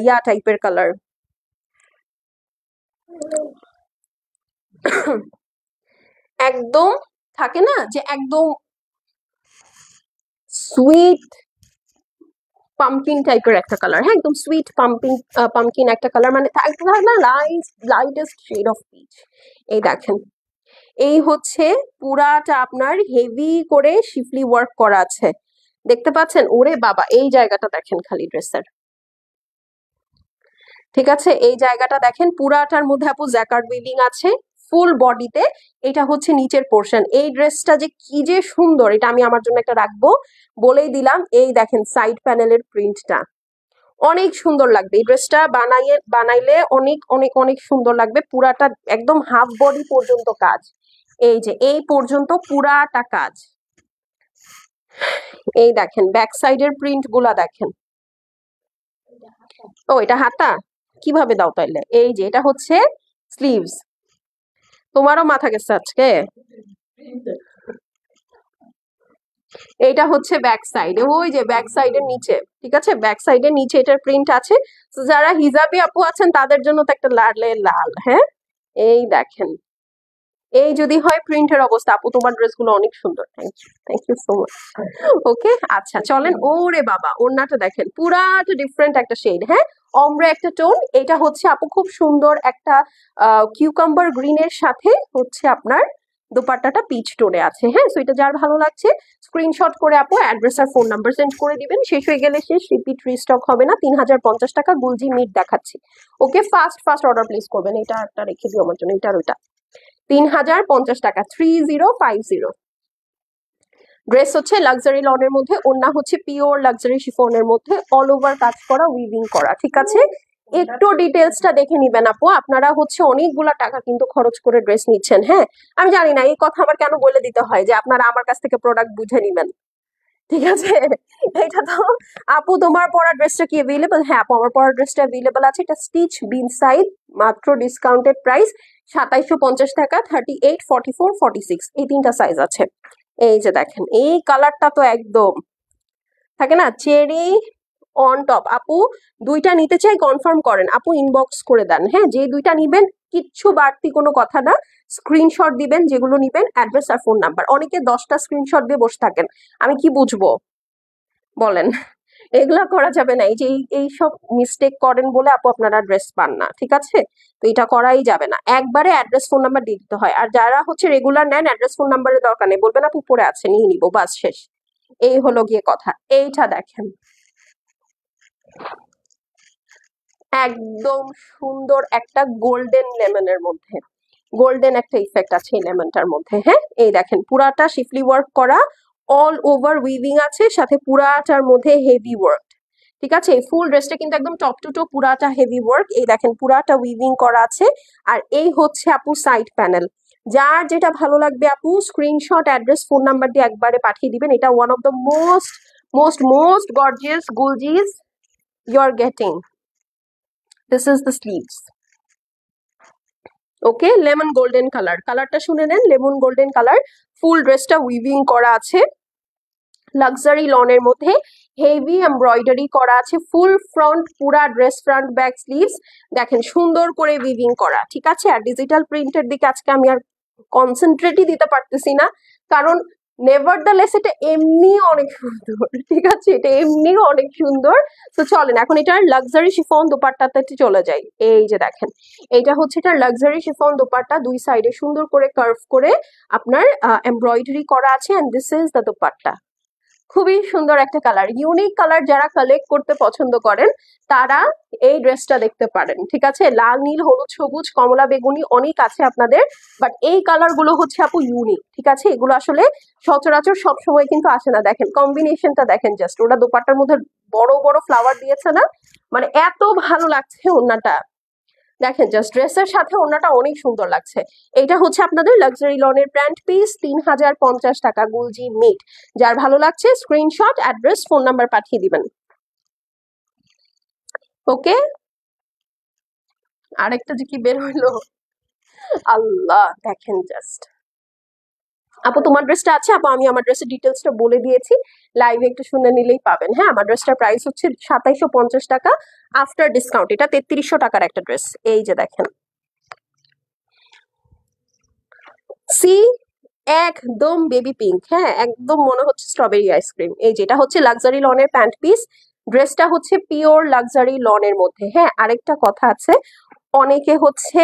ইয়া টাইপের কালার, একদম থাকে না যে একদম সুইট পাম্পকিন টাইপের একটা কালার। হ্যাঁ, একদম সুইট পাম্পকিন একটা কালার, মানে একটা না লাইটেস্ট শেড অফ পিচ। এই দেখেন, এই হচ্ছে পুরাটা আপনার হেভি করে শিফলি ওয়ার্ক করা আছে, দেখতে পাচ্ছেন। ওরে বাবা, এই জায়গাটা দেখেন খালি ড্রেসের, ঠিক আছে। এই জায়গাটা দেখেন, পুরাটার মধ্যে আপু জ্যাকার্ড উইভিং আছে ফুল বডিতে। এটা হচ্ছে নিচের পোর্শন। এই ড্রেসটা যে কি যে সুন্দর, এটা আমি আমার জন্য একটা রাখবো, বলেই দিলাম। এই দেখেন সাইড প্যানেলের প্রিন্টটা অনেক সুন্দর লাগবে, এই ড্রেসটা বানাইলে অনেক অনেক অনেক সুন্দর লাগবে। পুরাটা একদম হাফ বডি পর্যন্ত কাজ, এই যে এই পর্যন্ত পুরাটা কাজ। এই দেখেন ব্যাক সাইডের প্রিন্ট গুলা দেখেন। ও এটা হাতা, কিভাবে দাও তাইলে? এই যে এটা হচ্ছে স্লিভস। তোমারও মাথা গেছে আজকে। এইটা হচ্ছে ব্যাক সাইড, ওই যে ব্যাক সাইডের নিচে, ঠিক আছে। ব্যাক সাইডের নিচে এটার প্রিন্ট আছে। যারা হিজাবি আপু আছেন তাদের জন্য তো একটা লাল লাল। হ্যাঁ, এই দেখেন, এই যদি হয় প্রিন্টের অবস্থা। আপু তোমার ড্রেসগুলো অনেক সুন্দর, থ্যাংক ইউ সো মাচ। ওকে, আচ্ছা চলেন। ওরে বাবা, ওড়নাটা দেখেন, পুরাটা ডিফারেন্ট একটা শেড। হ্যাঁ, অমরা একটা টোন। এটা হচ্ছে আপু খুব সুন্দর একটা কিউকাম্বার গ্রিনের সাথে হচ্ছে আপনার দোপাট্টাটা পিচ টোনে আছে। হ্যাঁ, সো এটা যার ভালো লাগছে স্ক্রিনশট করে আপু অ্যাড্রেস আর ফোন নাম্বার সেন্ড করে দিবেন, শেষ হয়ে গেলে শেষ, রিপিট রিস্টক হবে না। 3050 টাকা গুলজি মিট দেখাচ্ছি। ওকে, ফার্স্ট অর্ডার প্লেস করবেন। এটা একটা রেখে দিও আমার জন্য, এটা আর ওইটা। 3050 টাকা, 3050। ড্রেস হচ্ছে লাক্সারি লনের মধ্যে, ওড়না হচ্ছে পিওর লাক্সারি শিফনের মধ্যে, অল ওভার কাজ করা, উইভিং করা, ঠিক আছে। একটু ডিটেলসটা দেখে নিবেন আপু। আপনারা হচ্ছে অনেকগুলা টাকা কিন্তু খরচ করে ড্রেস নিচ্ছেন। হ্যাঁ, আমি জানি না এই কথা আমার কেন বলে দিতে হয় যে আপনারা আমার কাছ থেকে প্রোডাক্ট বুঝে নিবেন, ঠিক আছে। এটা তো আপু তোমার পরা ড্রেসটা কি অ্যাভেলেবল? হ্যাঁ আপু, আমার পরা ড্রেসটা অ্যাভেলেবল আছে। এটা স্টিচ বিন সাইড, মাত্র ডিসকাউন্টেড প্রাইস 2750 টাকা। 38, 44, 46 এই তিনটা সাইজ আছে। এই যে দেখেন, এই কালারটা তো একদম থাকে না চেরি অন টপ। আপু দুইটা নিতে চাই, কনফার্ম করেন আপু, ইনবক্স করে দেন। হ্যাঁ, যে দুইটা নিবেন কিচ্ছু বাড়তি কোনো কথা না, স্ক্রিনশট দিবেন যেগুলো নিবেন, অ্যাড্রেস আর ফোন নাম্বার। অনেকে 10টা স্ক্রিনশট দিয়ে বসে থাকেন, আমি কি বুঝবো বলেন? এগুলা করা যাবে না। এই যে এই সব মিস্টেক করেন বলে আপু আপনারা অ্যাড্রেস পান না, ঠিক আছে? তো এটা করাই যাবে না, একবারে অ্যাড্রেস ফোন নাম্বার দিয়ে দিতে হয়। আর যারা হচ্ছে রেগুলার নেন, অ্যাড্রেস ফোন নাম্বারের দরকার নেই, বলবেন আপু পড়ে আছে নিয়ে নিবো, বাস শেষ। এই হলো গিয়ে কথা। এইটা দেখেন, একদম সুন্দর একটা গোল্ডেন লেমনের মধ্যে, গোল্ডেন একটা ইফেক্ট আছে এই লেমনটার মধ্যে। হ্যাঁ, এই দেখেন পুরাটা শিফলি ওয়ার্ক করা, অল ওভার উইভিং আছে, সাথে পুরাটার মধ্যে হেভি ওয়ার্ক। ঠিক আছে, এই ফুল ড্রেসটা কিন্তু একদম টপ টু টো পুরাটা হেভি ওয়ার্ক। এই দেখেন পুরাটা উইভিং করা আছে। আর এই হচ্ছে আপু সাইড প্যানেল। যার যেটা ভালো লাগবে আপু স্ক্রিনশট, অ্যাড্রেস, ফোন নাম্বার দিয়ে একবারে পাঠিয়ে দিবেন। এটা one of the most most most gorgeous goodies you are getting. This is the sleeves. Okay, lemon golden colour, কালারটা শুনে নেন, লেমন গোল্ডেন কালার। ফুল ড্রেসটা উইভিং করা আছে লাক্সারি লনের মধ্যে, হেভি এমব্রয়ডারি করা আছে, ফুল ফ্রন্ট পুরা ড্রেস, ফ্রন্ট ব্যাক স্লিভস দেখেন সুন্দর করে উইভিং করা। ঠিক আছে, আর ডিজিটাল প্রিন্টের দিকে আজকে আমি আর কনসেন্ট্রেটই দিতে পারতেছি না, কারণ নেভারদালেস এটা এমনি অনেক সুন্দর। ঠিক আছে, এটা এমনি অনেক সুন্দর। তো চলেন এখন এটার লাক্সারি শিফন দোপাট্টাতে চলে যাই। এই যে দেখেন, এইটা হচ্ছে এটার লাক্সারি শিফন দোপাট্টা, দুই সাইডে সুন্দর করে কার্ভ করে আপনার এমব্রয়ডারি করা আছে, and this is the dupatta. খুবই সুন্দর একটা কালার, ইউনিক কালার। যারা কালেক্ট করতে পছন্দ করেন তারা এই ড্রেসটা দেখতে পারেন। ঠিক আছে, লাল, নীল, হলুদ, সবুজ, কমলা, বেগুনি অনেক আছে আপনাদের, বাট এই কালার গুলো হচ্ছে আপু ইউনিক। ঠিক আছে, এগুলো আসলে সচরাচর সব সময় কিন্তু আসে না। দেখেন কম্বিনেশনটা দেখেন, জাস্ট ওরা দোপাট্টার মধ্যে বড় বড় ফ্লাওয়ার দিয়েছে না, মানে এত ভালো লাগছে ওড়নাটা। দেখেন জাস্ট ড্রেসের সাথে ওড়নাটা অনেক সুন্দর লাগছে। এটা হচ্ছে আপনাদের লাক্সারি লনের প্যান্ট পিস, 3050 টাকা, গুলজি মিট। যার ভালো লাগছে স্ক্রিনশট, অ্যাড্রেস, ফোন নাম্বার পাঠিয়ে দিবেন। ওকে, আরেকটা যে কি বের হইলো, আল্লাহ দেখেন জাস্ট। আপু তোমার ড্রেসটা আছে আপু, আমি আমার ড্রেসের ডিটেলসটা বলে দিয়েছি, লাইভে একটু শুনে নিলেই পাবেন। হ্যাঁ, আমার ড্রেসটার প্রাইস হচ্ছে 2750 টাকা আফটার ডিসকাউন্ট। এটা 3300 টাকার একটা ড্রেস। এই যে দেখেন, সি, একদম বেবি পিঙ্ক। হ্যাঁ, একদম মনে হচ্ছে স্ট্রবেরি আইসক্রিম। এই যেটা হচ্ছে লাক্সারি লনের প্যান্ট পিস, ড্রেসটা হচ্ছে পিওর লাক্সারি লনের মধ্যে। হ্যাঁ, আরেকটা কথা আছে, অনেকে হচ্ছে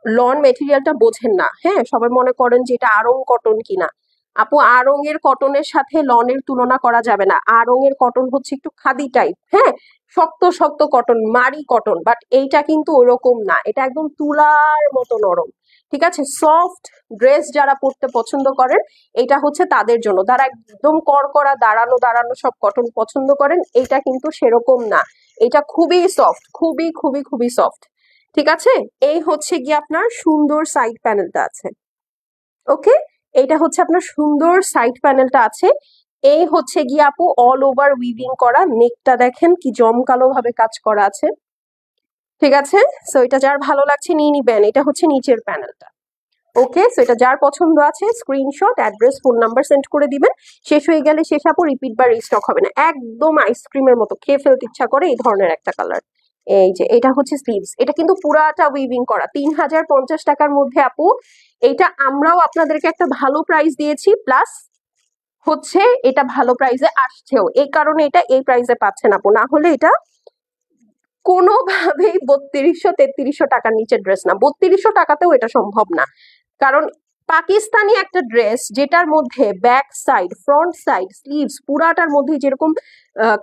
লন মেটেরিয়ালটা বোঝেন না। হ্যাঁ, সবাই মনে করেন যে এটা আড়ং কটন কিনা। আপু আড়ং এর কটনের সাথে লনের তুলনা করা যাবে না। আড়ং এর কটন হচ্ছে একটু খাদি টাইপ, হ্যাঁ, শক্ত শক্ত কটন, মারি কটন, বাট এইটা কিন্তু ওরকম না, এটা একদম তুলার মতো নরম। ঠিক আছে, সফট ড্রেস যারা পরতে পছন্দ করেন এটা হচ্ছে তাদের জন্য। যারা একদম কড়কড়া দাঁড়ানো দাঁড়ানো সব কটন পছন্দ করেন, এটা কিন্তু সেরকম না, এটা খুবই সফট, খুবই খুবই খুবই সফট। ঠিক আছে, এই হচ্ছে গিয়ে আপনার সুন্দর সাইড প্যানেলটা আছে। ওকে, এইটা হচ্ছে আপনার সুন্দর সাইড প্যানেলটা আছে। এই হচ্ছে গিয়ে আপু অল ওভার উইভিং করা, নেকটা দেখেন কি জমকালো ভাবে কাজ করা আছে। ঠিক আছে, সো এটা যার ভালো লাগছে নিয়ে নিবেন। এটা হচ্ছে নিচের প্যানেলটা। ওকে, সো এটা যার পছন্দ আছে screenshot, address, phone number send করে দিবেন। শেষ হয়ে গেলে শেষ আপু, রিপিট বা রিস্টক হবে না। একদম আইসক্রিমের মতো, খেয়ে ফেলতে ইচ্ছা করে এই ধরনের একটা কালার। এই যে এটা হচ্ছে স্লিভস, এটা কিন্তু পুরাটা উইভিং করা 3050 টাকার মধ্যে আপু। এটা আমরাও আপনাদেরকে একটা ভালো প্রাইস দিয়েছি, প্লাস হচ্ছে এটা ভালো প্রাইসে আসছেও, এই কারণে এটা এই প্রাইসে পাচ্ছেন আপু, না হলে এটা কোনোভাবেই 3200-3300 টাকার নিচের ড্রেস না। 3200 টাকাতেও এটা সম্ভব না, কারণ পাকিস্তানি একটা ড্রেস যেটার মধ্যে back side, front side, sleeves পুরাটার মধ্যে যেরকম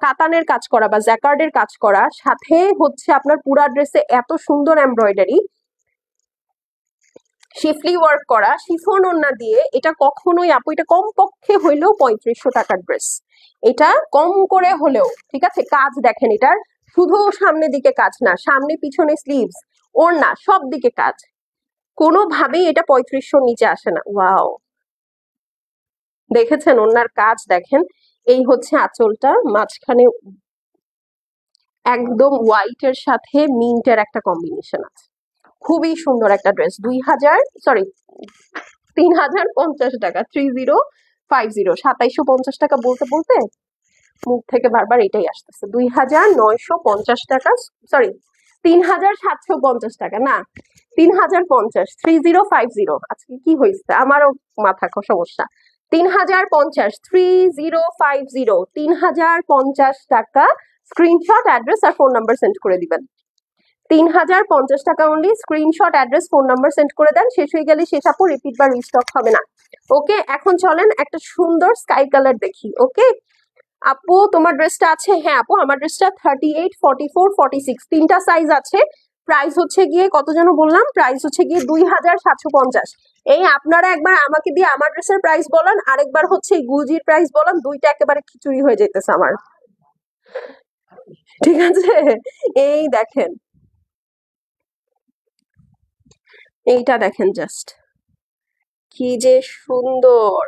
কাতানের কাজ করা বা জ্যাকার্ডের কাজ করা, সাথে হচ্ছে আপনার পুরা ড্রেসে এত সুন্দর এমব্রয়ডারি, শিফলি ওয়ার্ক করা, শিফন ওড়না দিয়ে, এটা কখনোই আপু, এটা কমপক্ষে হইলেও 3500 টাকার ড্রেস। এটা কম করে হলেও, ঠিক আছে, কাজ দেখেন এটার, শুধু সামনের দিকে কাজ না, সামনে পিছনে স্লিভস, ওড়না, সব দিকে কাজ, কোনোভাবেই এটা 3500 নিচে আসে না। ওয়াও, দেখেছেন ওড়নার কাজ দেখেন। এই হচ্ছে আঁচলটা, মাঝখানে একদম হোয়াইটের সাথে মিন্টের একটা কম্বিনেশন আছে, খুবই সুন্দর একটা ড্রেস। 3050 টাকা, 3050, 2750 টাকা বলতে বলতে মুখ থেকে বারবার এটাই আসতেছে। 2,950 টাকা, সরি 3,750 টাকা, না 3,050, 3050। আজকে কি হয়েছে, আমারও মাথা সমস্যা। 3,050, 3050, 3,050 টাকা। স্ক্রিনশট, অ্যাড্রেস আর ফোন নাম্বার সেন্ড করে দিবেন। 3,050 টাকা only. Screenshot, address, phone number send করে দেন। শেষ হয়ে গেলে শেষ আপু, রিপিট বা রিস্টক হবে না। ওকে, এখন চলেন একটা সুন্দর স্কাই কালার দেখি। ওকে আপু, তোমার ড্রেসটা আছে? হ্যাঁ আপু, আমার ড্রেসটা 38, 44, 46 তিনটা সাইজ আছে। প্রাইস হচ্ছে গিয়ে কত যেন বললাম, প্রাইস হচ্ছে গিয়ে 2,750। এই আপনারা একবার আমাকে দিয়ে আমার ড্রেসের প্রাইস বলেন, আরেকবার হচ্ছে গুজির প্রাইস বলেন, দুইটা একেবারে খিচুড়ি হয়ে যেতেছে আমার। ঠিক আছে, এই দেখেন, এইটা দেখেন জাস্ট, কি যে সুন্দর।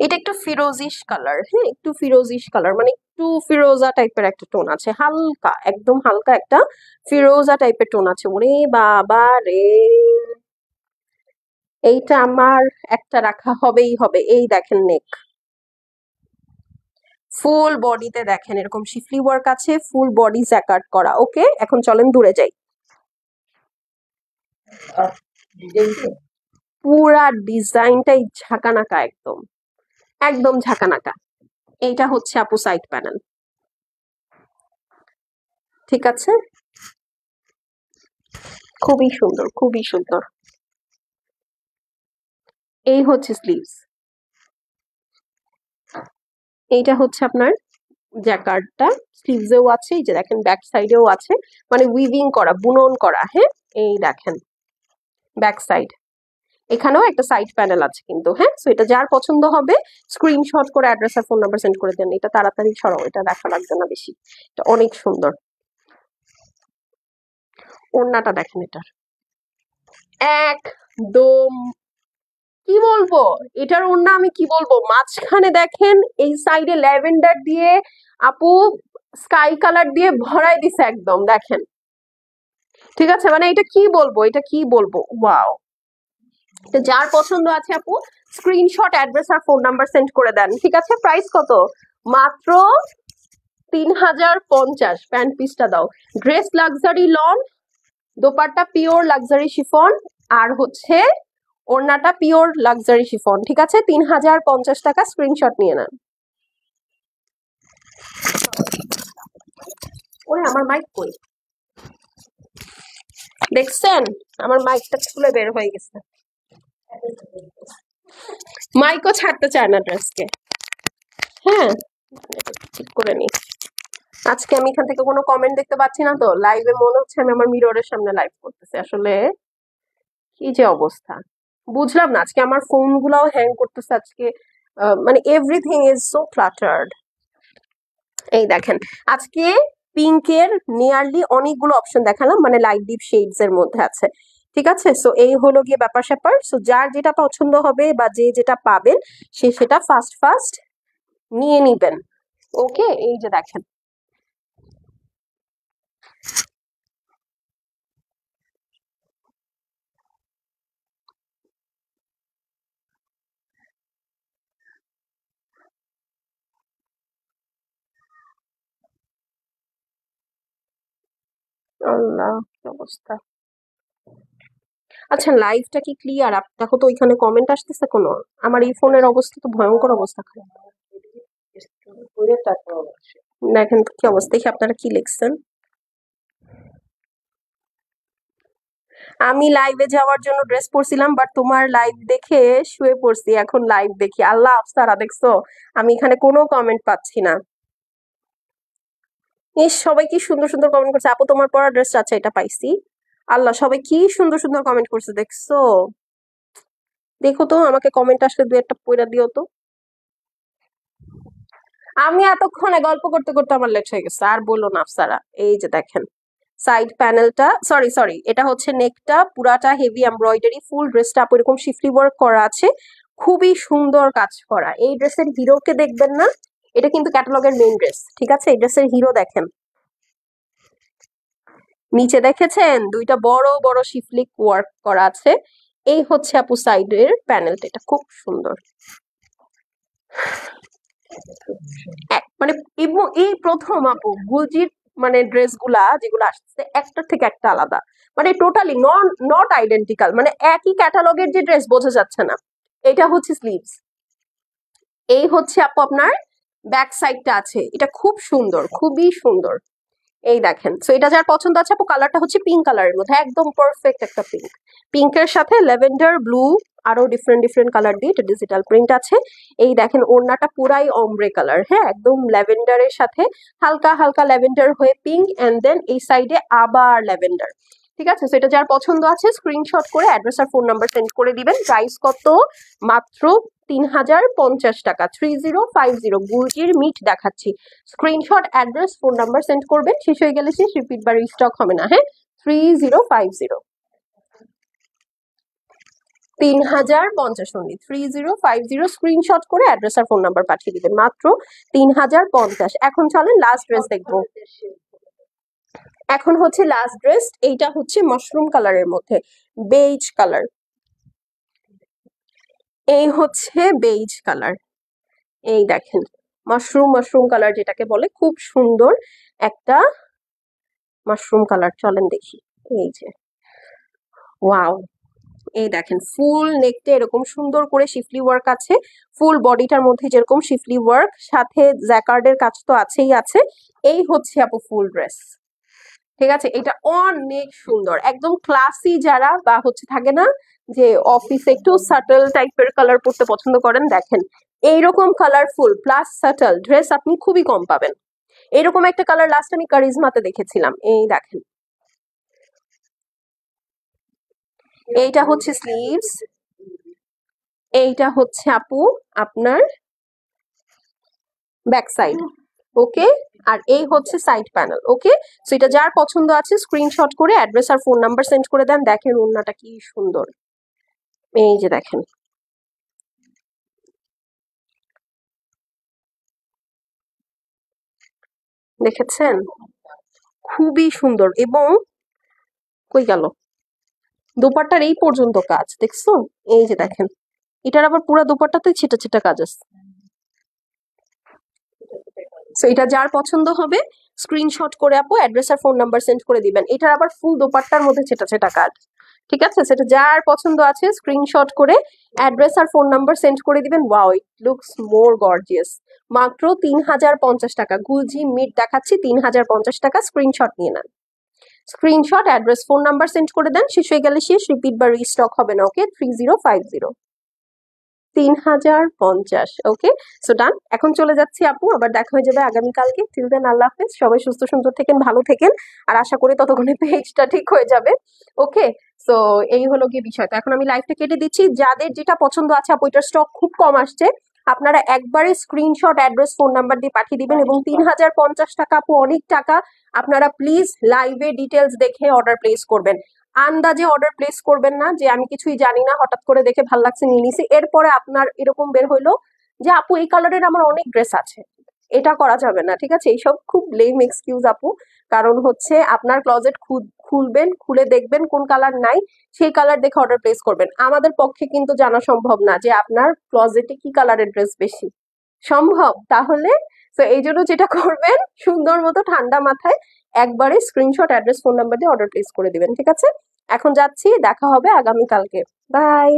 এটা একটু ফিরোজিশ কালার, হ্যাঁ একটু ফিরোজিশ কালার, মানে একটু ফিরোজা টাইপের একটা টোন আছে, হালকা, একদম হালকা একটা ফিরোজা টাইপের টোন আছে। ওরে বাবা রে, এইটা আমার একটা রাখা হবেই হবে। এই দেখেন নেক, ফুল বডিতে দেখেন এরকম শিফলি ওয়ার্ক আছে, ফুল বডি জ্যাকার্ড করা। ওকে, এখন চলেন দূরে যাই। পুরা ডিজাইনটাই ঝাঁকানাকা, একদম একদম ঝাঁকানাকা। এইটা হচ্ছে আপু সাইড প্যানেল, ঠিক আছে, খুবই সুন্দর, খুবই সুন্দর। এই হচ্ছে স্লিভস, এইটা হচ্ছে আপনার জ্যাকার্ডটা, স্লিভসেও আছে, এই যে দেখেন ব্যাক সাইডেও আছে, মানে উইভিং করা, বুনন করা। হ্যাঁ এই দেখেন ব্যাক সাইড, এখানেও একটা সাইড প্যানেল আছে কিন্তু। হ্যাঁ, সো এটা যার পছন্দ হবে স্ক্রিনশট করে অ্যাড্রেস আর ফোন নাম্বার সেন্ড করে দেন। এটা তাড়াতাড়ি সরাও, এটা দেখা লাগবে না বেশি, এটা অনেক সুন্দর। ওড়নাটা দেখেন, এটার একদম কি বলবো, এটার ওড়না আমি কি বলবো, মাঝখানে দেখেন এই সাইডে ল্যাভেন্ডার দিয়ে আপু স্কাই কালার দিয়ে ভরাই দিছে একদম, দেখেন, ঠিক আছে, মানে এটা কি বলবো, এটা কি বলবো, ওয়াও। তো যার পছন্দ আছে আপু স্ক্রিনশট, অ্যাড্রেস আর ফোন নাম্বার সেন্ড করে দেন। ঠিক আছে, প্রাইস কত? মাত্র 3,050। প্যান্ট পিসটা দাও। Dress luxury lawn, dupatta pure luxury chiffon, আর হচ্ছে ওড়নাটা পিওর লাক্সারি শিফন। ঠিক আছে, 3,050 টাকা। স্ক্রিনশট নিয়ে নেন। ওরে আমার মাইক কই, দেখছেন আমার মাইকটা খুলে বের হয়ে গেছে, মাইকও ছাড়তে চায় না ড্রেসকে। হ্যাঁ, ঠিক করে নি। আজকে আমি এখান থেকে কোনো কমেন্ট দেখতে পাচ্ছি না, তো লাইভে মনে হচ্ছে আমি আমার মিররের সামনে লাইভ করতেছি। আসলে কি যে অবস্থা, বুঝলাম না, আজকে আমার ফোন গুলাও হ্যাং করতেছে আজকে, মানে এভরিথিং ইজ সো ক্লাটার্ড। এই দেখেন, আজকে পিঙ্কের নিয়ারলি অনেকগুলো অপশন দেখালাম, মানে লাইট ডিপ শেডস এর মধ্যে আছে। ঠিক আছে, সো এই হলো গিয়ে ব্যাপার স্যাপার। সো যার যেটা পছন্দ হবে বা যে যেটা পাবেন সে সেটা ফার্স্ট ফার্স্ট নিয়ে নিবেন। ওকে, এই যে দেখেন, আল্লাহ কি অবস্থা। আচ্ছা, লাইভটা কি ক্লিয়ার? দেখো তো ওইখানে কমেন্ট আসতেছে কোনো? আমার এই ফোনের অবস্থা তো ভয়ঙ্কর অবস্থা খারাপ। দেখেন তো কি অবস্থা, দেখি আপনারা কি লিখছেন। আমি লাইভে যাওয়ার জন্য ড্রেস পরছিলাম, বাট তোমার লাইভ দেখে শুয়ে পড়ছি, এখন লাইভ দেখি। আল্লাহ আফসারা, দেখছো আমি এখানে কোনো কমেন্ট পাচ্ছি না। ইস, সবাই কি সুন্দর সুন্দর কমেন্ট করছে। আপু তোমার পরা ড্রেসটা, আচ্ছা এটা পাইছি। আল্লাহ, সবাই কি সুন্দর সুন্দর কমেন্ট করছে, দেখছো? দেখো তো, আমাকে কমেন্ট আসলে দু একটা পয়রা দিও তো। আমি এতক্ষণে গল্প করতে করতে আমার লেট হয়ে গেছে, আর বলো না আফসারা। এই যে দেখেন সাইড প্যানেলটা, সরি সরি, এটা হচ্ছে নেকটা, পুরাটা হেভি এমব্রয়ডারি, ফুল ড্রেসটা আপু এরকম শিফলি ওয়ার্ক করা আছে, খুবই সুন্দর কাজ করা। এই ড্রেসের হিরোকে দেখবেন না, এটা কিন্তু ক্যাটালগের মেইন ড্রেস। ঠিক আছে, এই ড্রেসের হিরো দেখেন, নিচে দেখেছেন দুইটা বড় বড় শিফলিক ওয়ার্ক করা আছে। এই হচ্ছে আপু সাইডের প্যানেলটা, এটা খুব সুন্দর। মানে এই প্রথম আপু গুলজির মানে ড্রেস গুলা যেগুলো আসছে একটার থেকে একটা আলাদা, মানে টোটালি নট আইডেন্টিক্যাল, মানে একই ক্যাটালগের যে ড্রেস বোঝা যাচ্ছে না। এটা হচ্ছে স্লিভস, এই হচ্ছে আপু আপনার ব্যাক সাইডটা আছে, এটা খুব সুন্দর, খুবই সুন্দর। এই দেখেন, সো এটা যার পছন্দ আছে আপু, কালারটা হচ্ছে পিঙ্ক কালারের মধ্যে, একদম পারফেক্ট একটা পিঙ্ক। পিঙ্কের সাথে ল্যাভেন্ডার, ব্লু, আরো ডিফারেন্ট ডিফারেন্ট কালার দিয়ে এটা ডিজিটাল প্রিন্ট আছে। এই দেখেন ওড়নাটা পুরাই অমব্রে কালার, হ্যাঁ একদম ল্যাভেন্ডারের সাথে হালকা হালকা ল্যাভেন্ডার হয়ে পিঙ্ক, এন্ড দেন এই সাইডে আবার ল্যাভেন্ডার। ঠিক আছে, সেটা যার পছন্দ আছে স্ক্রিনশট করে অ্যাড্রেস আর ফোন নাম্বার সেন্ড করে দিবেন। প্রাইস কত? মাত্র 3050 টাকা, 3050। গুলজির মিট দেখাচ্ছি, screenshot address phone number send করবেন, শেষ হয়ে গেলে শেষ, রিপিট বা রিস্টক হবে না। হ্যাঁ 3050, 3050 অনলি, 3050 স্ক্রিনশট করে অ্যাড্রেস আর ফোন নাম্বার পাঠিয়ে দিবেন, মাত্র 3050। এখন চলেন লাস্ট ড্রেস দেখবো। এখন হচ্ছে লাস্ট ড্রেস, এইটা হচ্ছে মাশরুম কালারের মধ্যে, বেইজ কালার। এই হচ্ছে বেইজ কালার, এই দেখেন মাশরুম মাশরুম কালার যেটাকে বলে, খুব সুন্দর একটা মাশরুম কালার। চলেন দেখি, এই যে ওয়াও, এই দেখেন ফুল নেকটে এরকম সুন্দর করে শিফলি ওয়ার্ক আছে, ফুল বডিটার মধ্যে যেরকম শিফলি ওয়ার্ক, সাথে জ্যাকার্ডের কাজ তো আছেই আছে। এই হচ্ছে আপু ফুল ড্রেস, ঠিক আছে, এটা অনেক সুন্দর, একদম ক্লাসি যারা বা হচ্ছে থাকে না যে অফিসে একটু সাটল টাইপের কালার পরতে পছন্দ করেন, দেখেন এইরকম কালারফুল প্লাস সাটল ড্রেস আপনি খুবই কম পাবেন। এরকম একটা কালার লাস্ট আমি কারিজমাতে দেখেছিলাম, এই দেখেন। এইটা হচ্ছে স্লিভস, এইটা হচ্ছে আপু আপনার ব্যাক সাইড, ওকে, আর এই হচ্ছে সাইড প্যানেল, ওকে। সো এটা যার পছন্দ আছে স্ক্রিনশট করে অ্যাড্রেস আর ফোন নাম্বার সেন্ড করে দেন। দেখেন ওড়নাটা কি সুন্দর, এই যে দেখেন, দেখেছেন খুবই সুন্দর। এবং কই গেল দোপাট্টার এই পর্যন্ত কাজ দেখছো, এই যে দেখেন, এটার আবার পুরো দোপাট্টাতে ছিটা ছিটা কাজ আছে। সো এটা যার পছন্দ হবে স্ক্রিনশট করে আপু অ্যাড্রেস আর ফোন নাম্বার সেন্ড করে দিবেন। এটার আবার ফুল দোপাট্টার মধ্যে ছেটা ছেটা কাজ, ঠিক আছে, সেটা যার পছন্দ আছে স্ক্রিনশট করে অ্যাড্রেস আর ফোন নাম্বার সেন্ড করে দিবেন। Wow, it looks more gorgeous. মাত্র 3050 টাকা, গুলজি মিট দেখাচ্ছি 3050 টাকা, স্ক্রিনশট নিয়ে নেন। Screenshot address phone number send করে দেন, শেষ হয়ে গেলে শেষ, রিপিট বা রিস্টক হবে না, ওকে। 3050, 3050, ওকে। সো ডান, এখন চলে যাচ্ছি আপু, আবার দেখা হয়ে যাবে আগামীকালকে। টিল দেন আল্লাহ হাফেজ, সবাই সুস্থ সুন্দর থেকেন, ভালো থেকেন, আর আশা করি ততক্ষণে পেজটা ঠিক হয়ে যাবে, ওকে। সো এই হলো গিয়ে বিষয়টা, এখন আমি লাইভটা কেটে দিচ্ছি। যাদের যেটা পছন্দ আছে আপু, এটার স্টক খুব কম আসছে, আপনারা একবারে স্ক্রিনশট অ্যাড্রেস ফোন নাম্বার দিয়ে পাঠিয়ে দিবেন। এবং 3050 টাকা আপু অনেক টাকা, আপনারা প্লিজ লাইভে ডিটেলস দেখে অর্ডার প্লেস করবেন। আন্দাজে অর্ডার প্লেস করবেন না যে আমি কিছুই জানি না, হঠাৎ করে দেখে ভাল লাগছে নিয়ে নিছি, এরপরে আপনার এরকম বের হইলো যে আপু এই কালারের আমার অনেক ড্রেস আছে, এটা করা যাবে না, ঠিক আছে। এইসব খুব লেম এক্সকিউজ আপু, কারণ হচ্ছে আপনার ক্লজেট খুলবেন, খুলে দেখবেন কোন কালার নাই, সেই কালার দেখে অর্ডার প্লেস করবেন। আমাদের পক্ষে কিন্তু জানা সম্ভব না যে আপনার ক্লজেটে কি কালারের ড্রেস বেশি সম্ভব, তাহলে তো এই জন্য যেটা করবেন সুন্দর মতো ঠান্ডা মাথায় একবারে স্ক্রিনশট অ্যাড্রেস ফোন নাম্বার দিয়ে অর্ডার প্লেস করে দিবেন, ঠিক আছে। এখন যাচ্ছি, দেখা হবে আগামীকালকে, বাই।